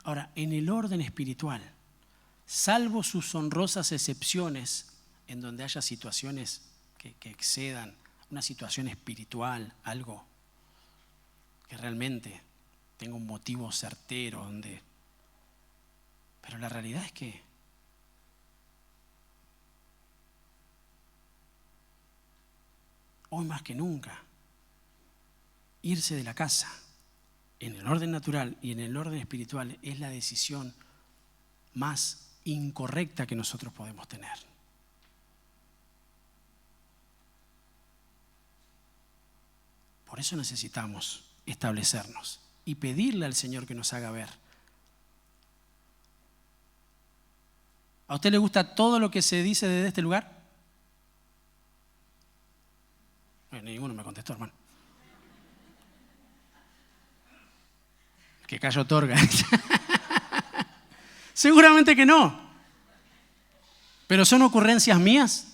Ahora, en el orden espiritual, salvo sus honrosas excepciones en donde haya situaciones que excedan una situación espiritual, algo que realmente tenga un motivo certero, pero la realidad es que hoy más que nunca, irse de la casa en el orden natural y en el orden espiritual es la decisión más incorrecta que nosotros podemos tener. Por eso necesitamos establecernos y pedirle al Señor que nos haga ver. ¿A usted le gusta todo lo que se dice desde este lugar? Ninguno me contestó, hermano. Que callo otorga. Seguramente que no. Pero son ocurrencias mías.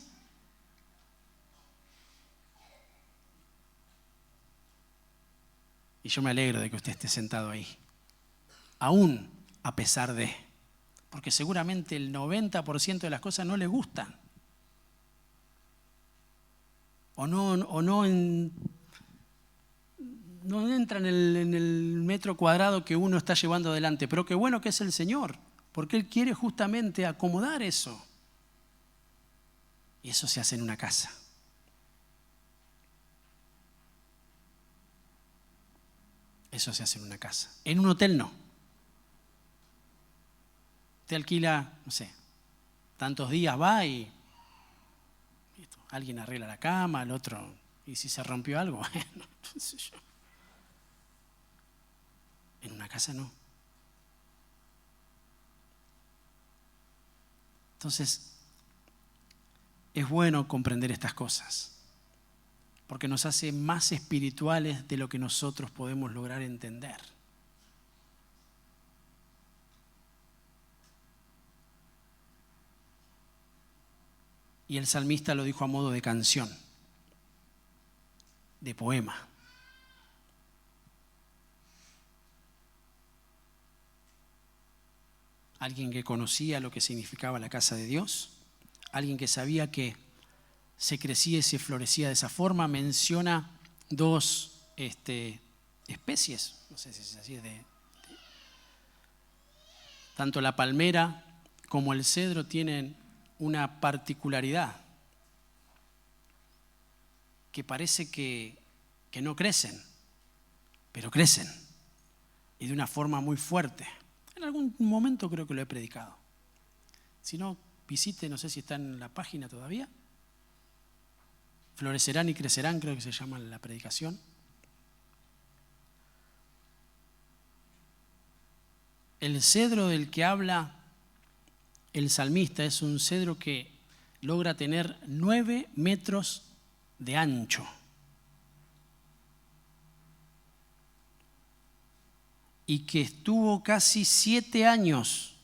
Y yo me alegro de que usted esté sentado ahí. Aún a pesar de. Porque seguramente el 90% de las cosas no le gustan. O no entran en el metro cuadrado que uno está llevando adelante. Pero qué bueno que es el Señor. Porque Él quiere justamente acomodar eso. Y eso se hace en una casa. Eso se hace en una casa. En un hotel no. Te alquila, no sé, tantos días, va y Alguien arregla la cama, el otro, y si se rompió algo, bueno, no sé yo. En una casa no. Entonces, es bueno comprender estas cosas, porque nos hace más espirituales de lo que nosotros podemos lograr entender. Y el salmista lo dijo a modo de canción, de poema. Alguien que conocía lo que significaba la casa de Dios, alguien que sabía que se crecía y se florecía de esa forma. Menciona dos especies, no sé si es así, tanto la palmera como el cedro tienen una particularidad, que parece que no crecen, pero crecen, y de una forma muy fuerte. En algún momento creo que lo he predicado. Si no, visite, no sé si está en la página todavía. Florecerán y crecerán, creo que se llama la predicación. El cedro del que habla el salmista es un cedro que logra tener 9 metros de ancho. Y que estuvo casi 7 años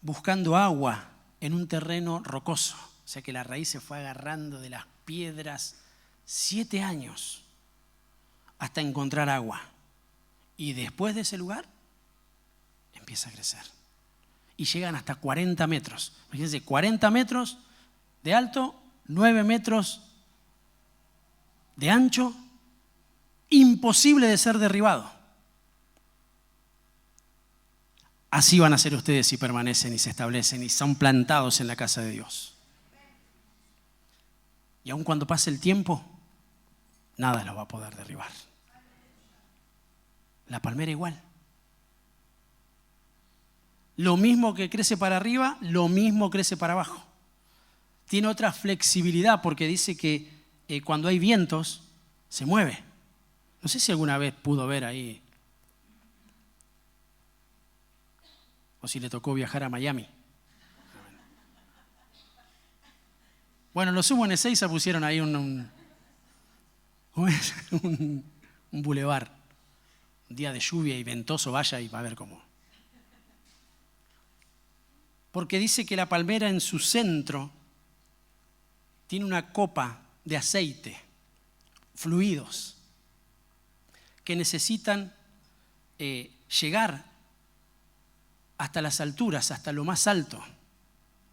buscando agua en un terreno rocoso. O sea que la raíz se fue agarrando de las piedras 7 años hasta encontrar agua. Y después de ese lugar empieza a crecer. Y llegan hasta 40 metros. Fíjense, 40 metros de alto, 9 metros de ancho, imposible de ser derribado. Así van a ser ustedes si permanecen y se establecen y son plantados en la casa de Dios. Y aun cuando pase el tiempo, nada los va a poder derribar. La palmera igual. Lo mismo que crece para arriba, lo mismo crece para abajo. Tiene otra flexibilidad porque dice que cuando hay vientos, se mueve. No sé si alguna vez pudo ver ahí, o si le tocó viajar a Miami. Bueno, los Sumo en Ezeiza pusieron ahí un bulevar. Un día de lluvia y ventoso, vaya y va a ver cómo. Porque dice que la palmera en su centro tiene una copa de aceite, fluidos, que necesitan llegar hasta las alturas, hasta lo más alto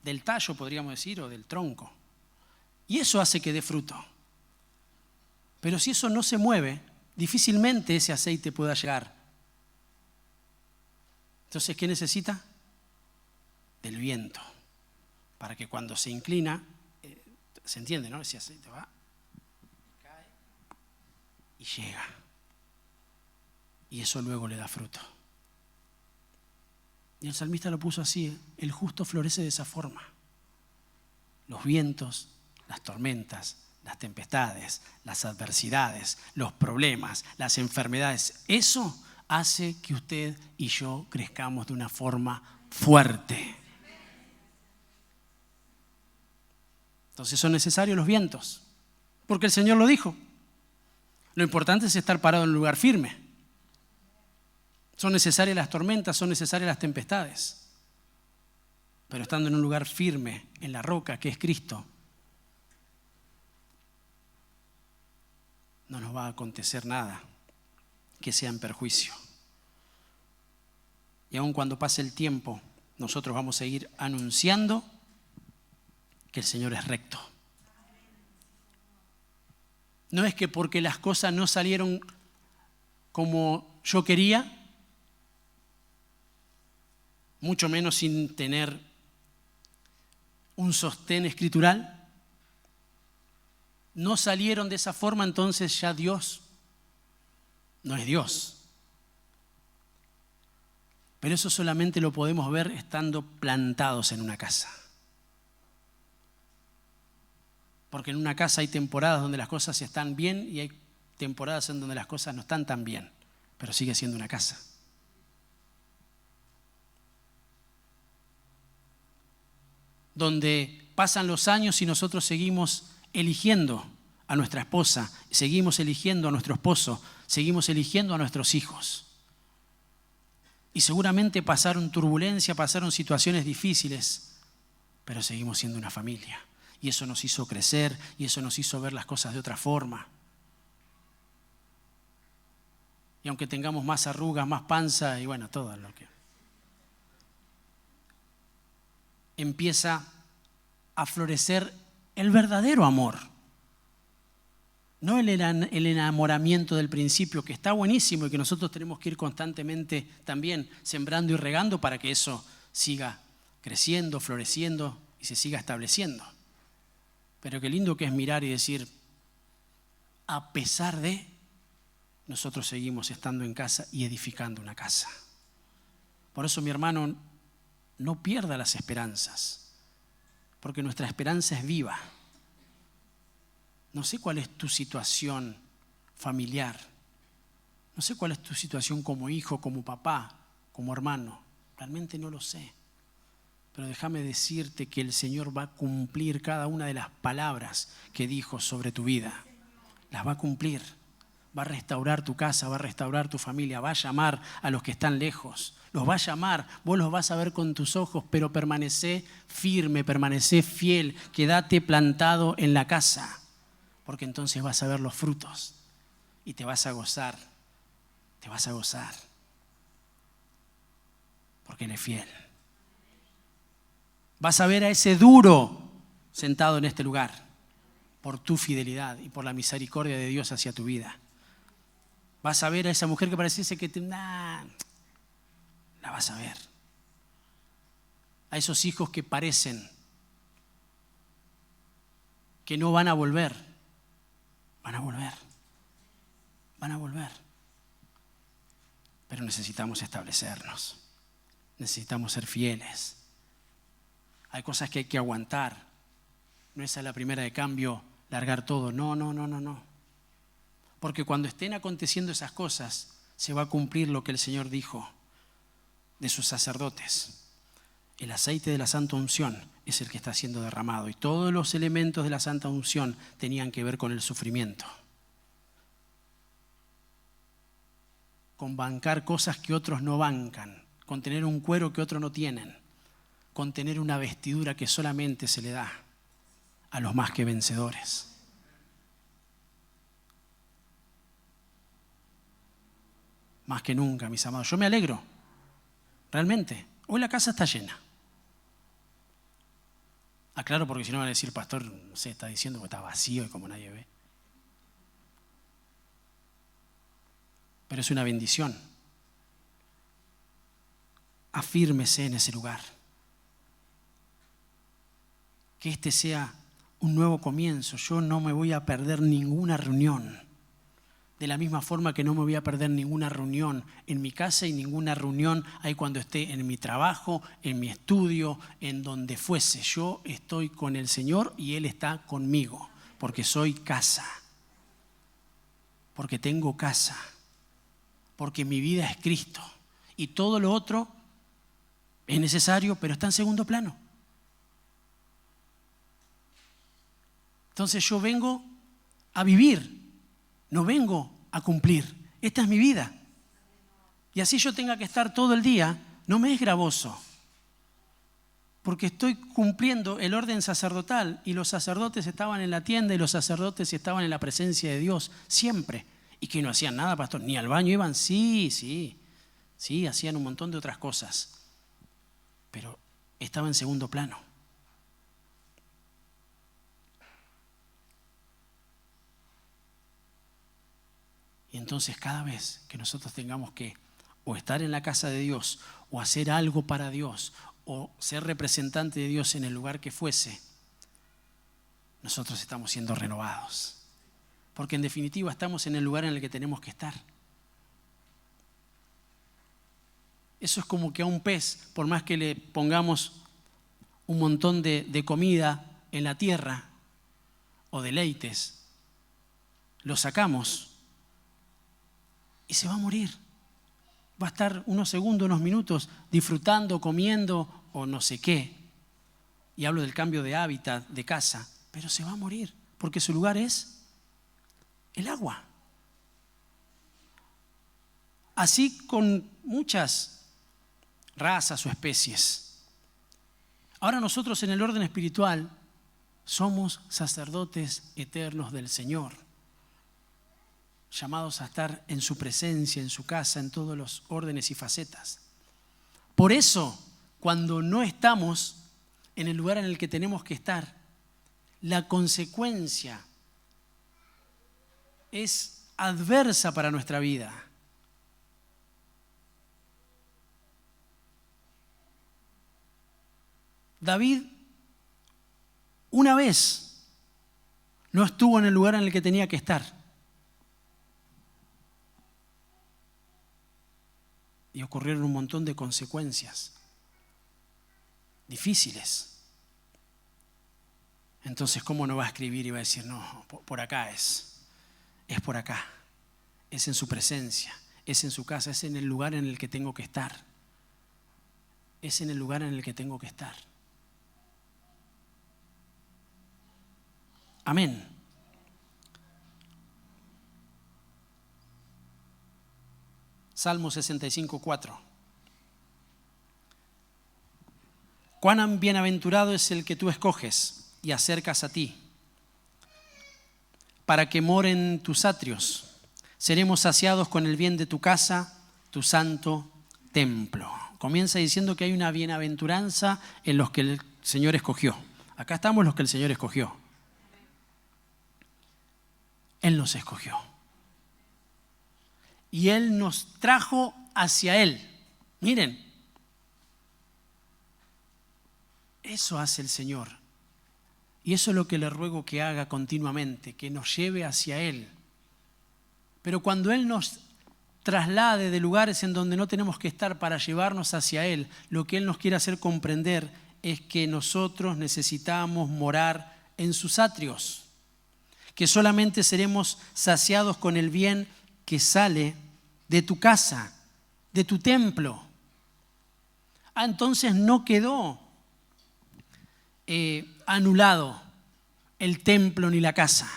del tallo, podríamos decir, o del tronco. Y eso hace que dé fruto. Pero si eso no se mueve, difícilmente ese aceite pueda llegar. Entonces, ¿qué necesita? Del viento, para que cuando se inclina, se entiende, ¿no? Ese aceite va, cae y llega. Y eso luego le da fruto. Y el salmista lo puso así, el justo florece de esa forma. Los vientos, las tormentas, las tempestades, las adversidades, los problemas, las enfermedades, eso hace que usted y yo crezcamos de una forma fuerte. Entonces son necesarios los vientos, porque el Señor lo dijo. Lo importante es estar parado en un lugar firme. Son necesarias las tormentas, son necesarias las tempestades. Pero estando en un lugar firme, en la roca que es Cristo, no nos va a acontecer nada que sea en perjuicio. Y aun cuando pase el tiempo, nosotros vamos a ir anunciando que el Señor es recto. No es que porque las cosas no salieron como yo quería, mucho menos sin tener un sostén escritural, no salieron de esa forma, entonces ya Dios no es Dios. Pero eso solamente lo podemos ver estando plantados en una casa. Porque en una casa hay temporadas donde las cosas están bien y hay temporadas en donde las cosas no están tan bien, pero sigue siendo una casa. Donde pasan los años y nosotros seguimos eligiendo a nuestra esposa, seguimos eligiendo a nuestro esposo, seguimos eligiendo a nuestros hijos. Y seguramente pasaron turbulencia, pasaron situaciones difíciles, pero seguimos siendo una familia. Y eso nos hizo crecer y eso nos hizo ver las cosas de otra forma. Y aunque tengamos más arrugas, más panza y bueno, todo lo que... empieza a florecer el verdadero amor. No el enamoramiento del principio, que está buenísimo y que nosotros tenemos que ir constantemente también sembrando y regando para que eso siga creciendo, floreciendo y se siga estableciendo. Pero qué lindo que es mirar y decir, a pesar de, nosotros seguimos estando en casa y edificando una casa. Por eso, mi hermano, no pierda las esperanzas, porque nuestra esperanza es viva. No sé cuál es tu situación familiar, no sé cuál es tu situación como hijo, como papá, como hermano, realmente no lo sé. Pero déjame decirte que el Señor va a cumplir cada una de las palabras que dijo sobre tu vida. Las va a cumplir. Va a restaurar tu casa, va a restaurar tu familia, va a llamar a los que están lejos. Los va a llamar, vos los vas a ver con tus ojos, pero permanecé firme, permanecé fiel, quédate plantado en la casa, porque entonces vas a ver los frutos y te vas a gozar, porque Él es fiel. Vas a ver a ese duro sentado en este lugar por tu fidelidad y por la misericordia de Dios hacia tu vida. Vas a ver a esa mujer que pareciese que la vas a ver. A esos hijos que parecen que no van a volver. Van a volver. Pero necesitamos establecernos. Necesitamos ser fieles. Hay cosas que hay que aguantar. No es a la primera de cambio largar todo. No. Porque cuando estén aconteciendo esas cosas, se va a cumplir lo que el Señor dijo de sus sacerdotes. El aceite de la santa unción es el que está siendo derramado. Y todos los elementos de la santa unción tenían que ver con el sufrimiento. Con bancar cosas que otros no bancan. Con tener un cuero que otros no tienen. Con tener una vestidura que solamente se le da a los más que vencedores. Más que nunca, mis amados. Yo me alegro, realmente. Hoy la casa está llena. Aclaro porque si no van a decir, pastor, no sé, está diciendo que está vacío y como nadie ve. Pero es una bendición. Afírmese en ese lugar. Que este sea un nuevo comienzo. Yo no me voy a perder ninguna reunión. De la misma forma que no me voy a perder ninguna reunión en mi casa y ninguna reunión ahí cuando esté en mi trabajo, en mi estudio, en donde fuese. Yo estoy con el Señor y Él está conmigo, porque soy casa, porque tengo casa, porque mi vida es Cristo. Y todo lo otro es necesario, pero está en segundo plano. Entonces yo vengo a vivir, no vengo a cumplir. Esta es mi vida. Y así yo tenga que estar todo el día, no me es gravoso. Porque estoy cumpliendo el orden sacerdotal y los sacerdotes estaban en la tienda y los sacerdotes estaban en la presencia de Dios siempre. Y que no hacían nada, pastor, ni al baño iban, sí, hacían un montón de otras cosas. Pero estaba en segundo plano. Y entonces cada vez que nosotros tengamos que o estar en la casa de Dios o hacer algo para Dios o ser representante de Dios en el lugar que fuese, nosotros estamos siendo renovados. Porque en definitiva estamos en el lugar en el que tenemos que estar. Eso es como que a un pez, por más que le pongamos un montón de comida en la tierra, o deleites, lo sacamos y se va a morir. Va a estar unos segundos, unos minutos disfrutando, comiendo o no sé qué. Y hablo del cambio de hábitat, de casa, pero se va a morir porque su lugar es el agua. Así con muchas razas o especies. Ahora nosotros en el orden espiritual somos sacerdotes eternos del Señor, llamados a estar en su presencia, en su casa, en todos los órdenes y facetas. Por eso, cuando no estamos en el lugar en el que tenemos que estar, la consecuencia es adversa para nuestra vida. David una vez no estuvo en el lugar en el que tenía que estar. Y ocurrieron un montón de consecuencias difíciles. Entonces, ¿cómo no va a escribir y va a decir, no, por acá es por acá, es en su presencia, es en su casa, es en el lugar en el que tengo que estar, es en el lugar en el que tengo que estar? Amén. Salmo 65:4. Cuán bienaventurado es el que tú escoges y acercas a ti, para que moren tus atrios. Seremos saciados con el bien de tu casa, tu santo templo. Comienza diciendo que hay una bienaventuranza en los que el Señor escogió. Acá estamos los que el Señor escogió. Él nos escogió. Y Él nos trajo hacia Él. Miren, eso hace el Señor. Y eso es lo que le ruego que haga continuamente, que nos lleve hacia Él. Pero cuando Él nos traslade de lugares en donde no tenemos que estar para llevarnos hacia Él, lo que Él nos quiere hacer comprender es que nosotros necesitamos morar en sus atrios, que solamente seremos saciados con el bien que sale de tu casa, de tu templo. Entonces no quedó anulado el templo ni la casa,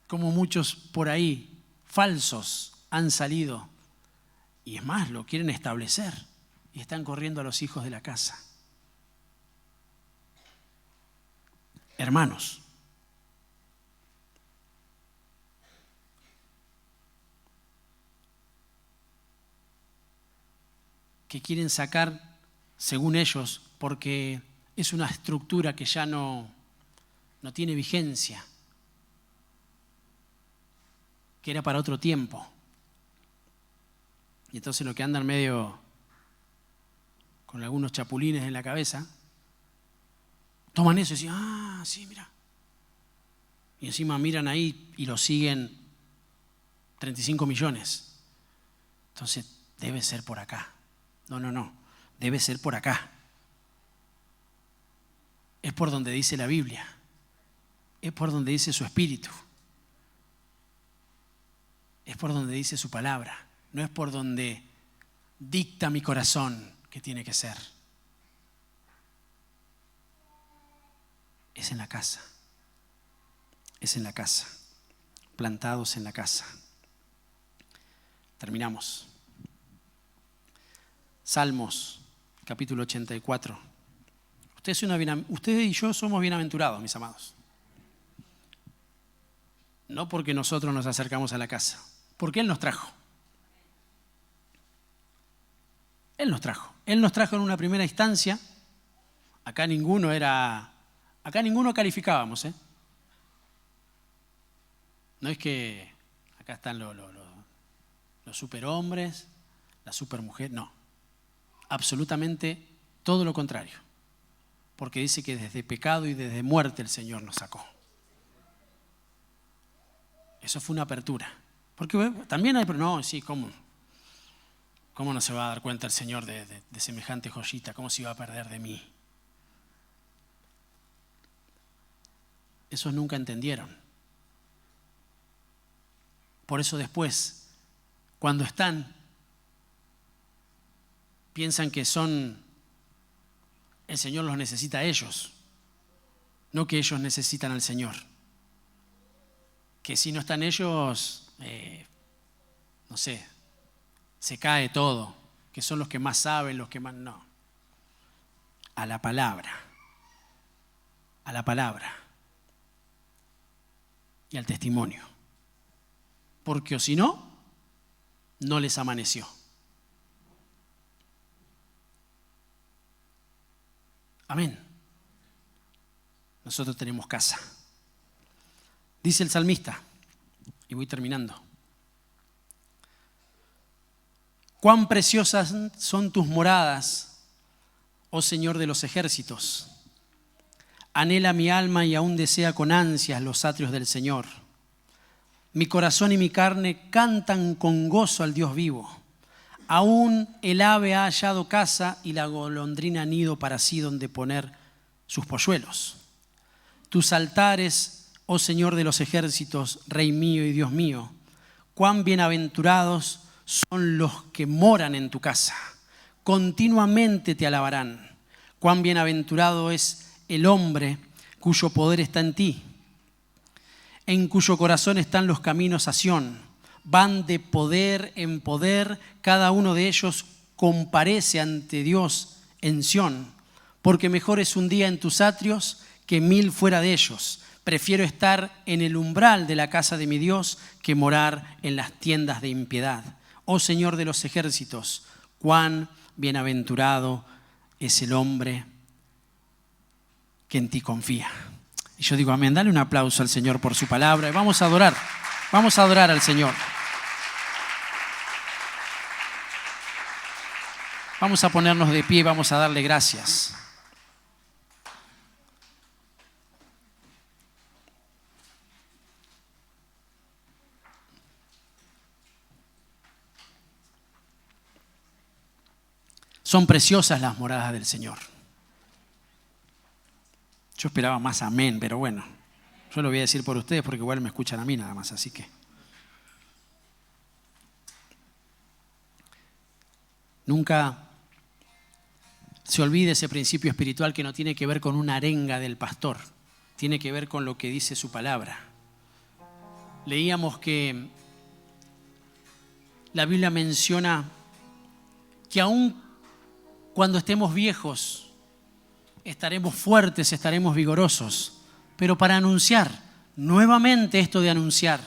como muchos por ahí falsos han salido, y es más, lo quieren establecer y están corriendo a los hijos de la casa. Hermanos, que quieren sacar, según ellos, porque es una estructura que ya no tiene vigencia, que era para otro tiempo. Y entonces los que andan medio con algunos chapulines en la cabeza, toman eso y dicen, sí, mira. Y encima miran ahí y lo siguen 35 millones. Entonces debe ser por acá. No, debe ser por acá. Es por donde dice la Biblia. Es por donde dice su Espíritu. Es por donde dice su palabra. No es por donde dicta mi corazón que tiene que ser. Es en la casa. Es en la casa. Plantados en la casa. Terminamos. Salmos, capítulo 84. Usted y yo somos bienaventurados, mis amados. No porque nosotros nos acercamos a la casa, porque Él nos trajo. Él nos trajo. Él nos trajo en una primera instancia. Acá ninguno calificábamos, ¿eh? No es que acá están los superhombres, la supermujer, no. Absolutamente todo lo contrario. Porque dice que desde pecado y desde muerte el Señor nos sacó. Eso fue una apertura. Porque también hay, no, sí, ¿cómo no se va a dar cuenta el Señor de semejante joyita? ¿Cómo se iba a perder de mí? esos nunca entendieron. Por eso después, cuando están, piensan que el Señor los necesita a ellos, no que ellos necesitan al Señor. Que si no están ellos, no sé, se cae todo, que son los que más saben, los que más no. A la palabra y al testimonio. Porque o si no, no les amaneció. Amén. Nosotros tenemos casa. Dice el salmista, y voy terminando: cuán preciosas son tus moradas, oh Señor de los ejércitos. Anhela mi alma y aún desea con ansias los atrios del Señor. Mi corazón y mi carne cantan con gozo al Dios vivo. Aún el ave ha hallado casa y la golondrina nido para sí donde poner sus polluelos. Tus altares, oh Señor de los ejércitos, Rey mío y Dios mío, cuán bienaventurados son los que moran en tu casa. Continuamente te alabarán. Cuán bienaventurado es el hombre cuyo poder está en ti, en cuyo corazón están los caminos a Sión. Van de poder en poder, cada uno de ellos comparece ante Dios en Sión, porque mejor es un día en tus atrios que 1000 fuera de ellos. Prefiero estar en el umbral de la casa de mi Dios que morar en las tiendas de impiedad. Oh Señor de los ejércitos, cuán bienaventurado es el hombre que en ti confía. Y yo digo amén. Dale un aplauso al Señor por su palabra y vamos a adorar al Señor. Vamos a ponernos de pie y vamos a darle gracias. Son preciosas las moradas del Señor. Yo esperaba más amén, pero bueno, yo lo voy a decir por ustedes porque igual me escuchan a mí nada más, así que. Nunca se olvide ese principio espiritual que no tiene que ver con una arenga del pastor, tiene que ver con lo que dice su palabra. Leíamos que la Biblia menciona que aún cuando estemos viejos, estaremos fuertes, estaremos vigorosos, pero para anunciar, nuevamente esto de anunciar.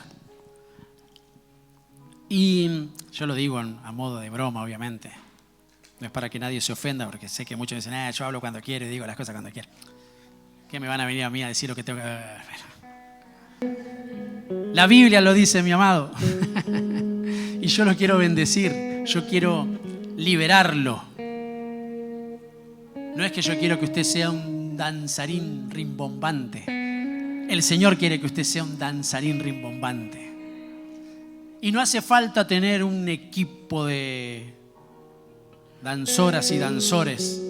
Y yo lo digo a modo de broma, obviamente. No es para que nadie se ofenda, porque sé que muchos dicen, yo hablo cuando quiero y digo las cosas cuando quiero. ¿Qué me van a venir a mí a decir lo que tengo que...? La Biblia lo dice, mi amado. Y yo lo quiero bendecir, yo quiero liberarlo. No es que yo quiero que usted sea un danzarín rimbombante. El Señor quiere que usted sea un danzarín rimbombante. Y no hace falta tener un equipo de danzoras y danzores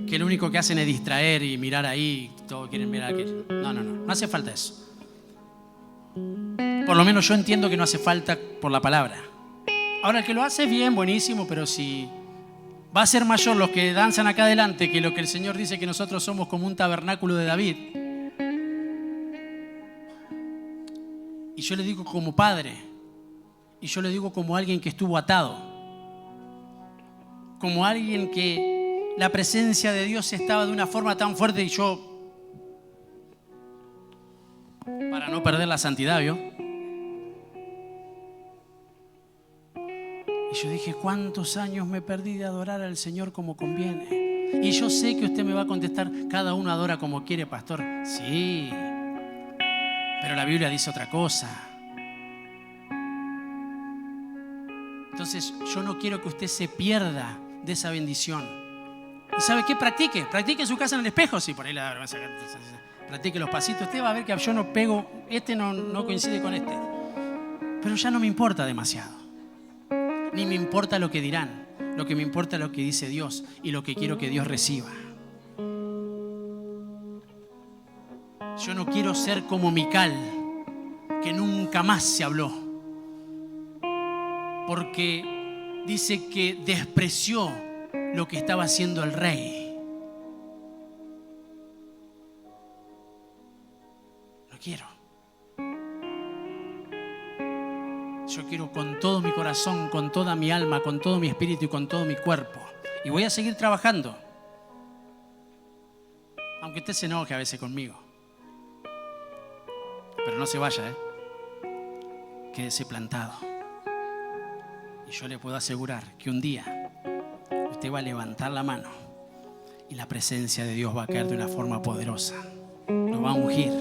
que lo único que hacen es distraer y mirar ahí, todos quieren mirar aquello. No hace falta eso. Por lo menos yo entiendo que no hace falta por la palabra. Ahora, el que lo hace es bien, buenísimo, pero si va a ser mayor los que danzan acá adelante que lo que el Señor dice que nosotros somos como un tabernáculo de David. Y yo le digo como padre, y yo le digo como alguien que estuvo atado, como alguien que la presencia de Dios estaba de una forma tan fuerte y yo, para no perder la santidad, ¿vio? Y yo dije, ¿cuántos años me perdí de adorar al Señor como conviene? Y yo sé que usted me va a contestar, cada uno adora como quiere, pastor. Sí, pero la Biblia dice otra cosa. Entonces, yo no quiero que usted se pierda de esa bendición. ¿Y sabe qué? Practique en su casa en el espejo. Sí, por ahí la vergüenza. Practique los pasitos. Usted va a ver que yo no pego, no coincide con este. Pero ya no me importa demasiado. Ni me importa lo que dirán. Lo que me importa es lo que dice Dios y lo que quiero que Dios reciba. Yo no quiero ser como Mical, que nunca más se habló, porque dice que despreció lo que estaba haciendo el rey. No quiero. Yo quiero con todo mi corazón, con toda mi alma, con todo mi espíritu y con todo mi cuerpo. Y voy a seguir trabajando, aunque usted se enoje a veces conmigo. Pero no se vaya, quédese plantado. Y yo le puedo asegurar que un día usted va a levantar la mano y la presencia de Dios va a caer de una forma poderosa. Lo va a ungir,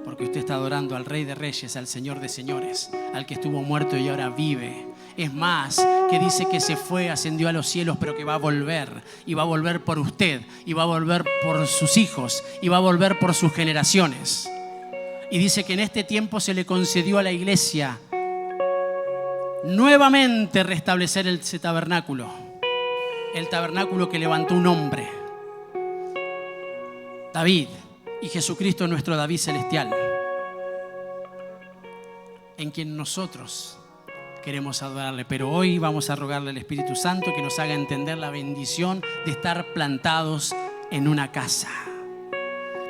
porque usted está adorando al Rey de Reyes, al Señor de Señores, al que estuvo muerto y ahora vive. Es más, que dice que se fue, ascendió a los cielos, pero que va a volver. Y va a volver por usted, y va a volver por sus hijos, y va a volver por sus generaciones. Y dice que en este tiempo se le concedió a la iglesia nuevamente restablecer ese tabernáculo. El tabernáculo que levantó un hombre, David, y Jesucristo nuestro David celestial, en quien nosotros queremos adorarle. Pero hoy vamos a rogarle al Espíritu Santo que nos haga entender la bendición de estar plantados en una casa.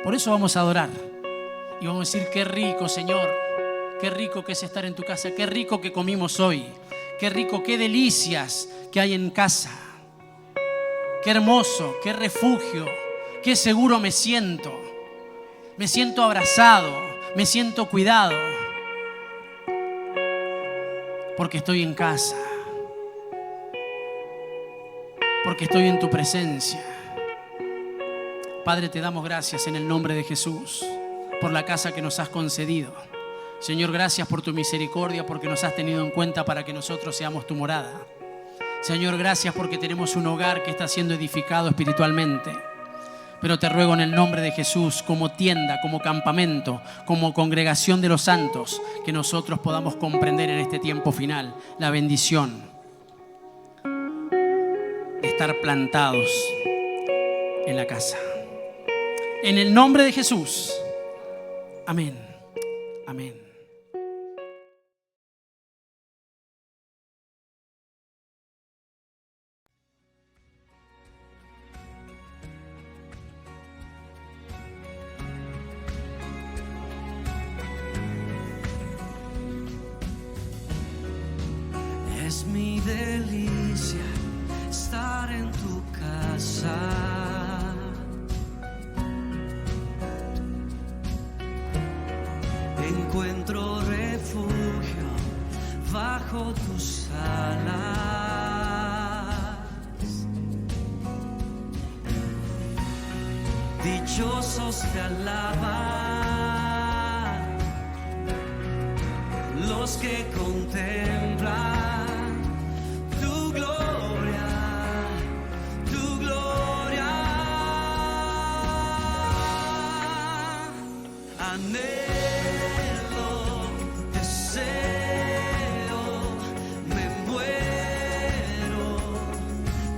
Por eso vamos a adorar y vamos a decir: qué rico, Señor, qué rico que es estar en tu casa, qué rico que comimos hoy, qué rico, qué delicias que hay en casa, qué hermoso, qué refugio, qué seguro me siento abrazado, me siento cuidado, porque estoy en casa, porque estoy en tu presencia. Padre, te damos gracias en el nombre de Jesús por la casa que nos has concedido. Señor, gracias por tu misericordia, porque nos has tenido en cuenta para que nosotros seamos tu morada. Señor, gracias porque tenemos un hogar que está siendo edificado espiritualmente. Pero te ruego en el nombre de Jesús, como tienda, como campamento, como congregación de los santos, que nosotros podamos comprender en este tiempo final la bendición de estar plantados en la casa. En el nombre de Jesús. Amén. Amén. Es mi delicia estar en tu casa. Encuentro refugio bajo tus alas. Dichosos te alaban los que contemplan tu gloria, tu gloria. Anhelo, deseo, me muero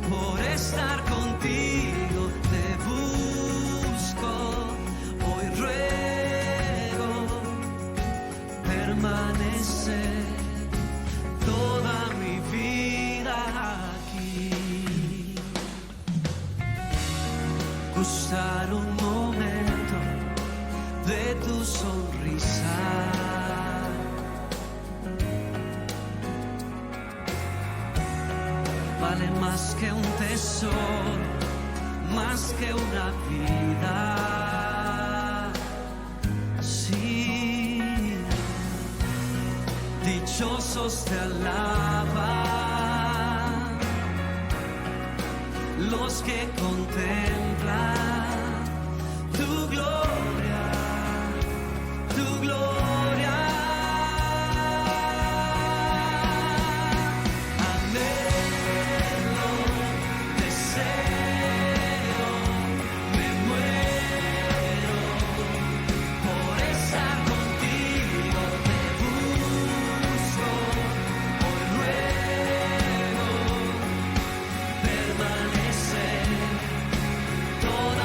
por estar contigo. Te busco, hoy ruego permanecer toda mi vida aquí. Gustar un momento de tu sonrisa. Vale más que un tesoro, más que una vida. Sí, dichosos te alaban los que contemplan tu gloria, tu gloria. Anhelo, deseo, me muero por estar contigo. Te busco, hoy ruego permanecer toda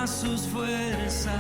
todas sus fuerzas.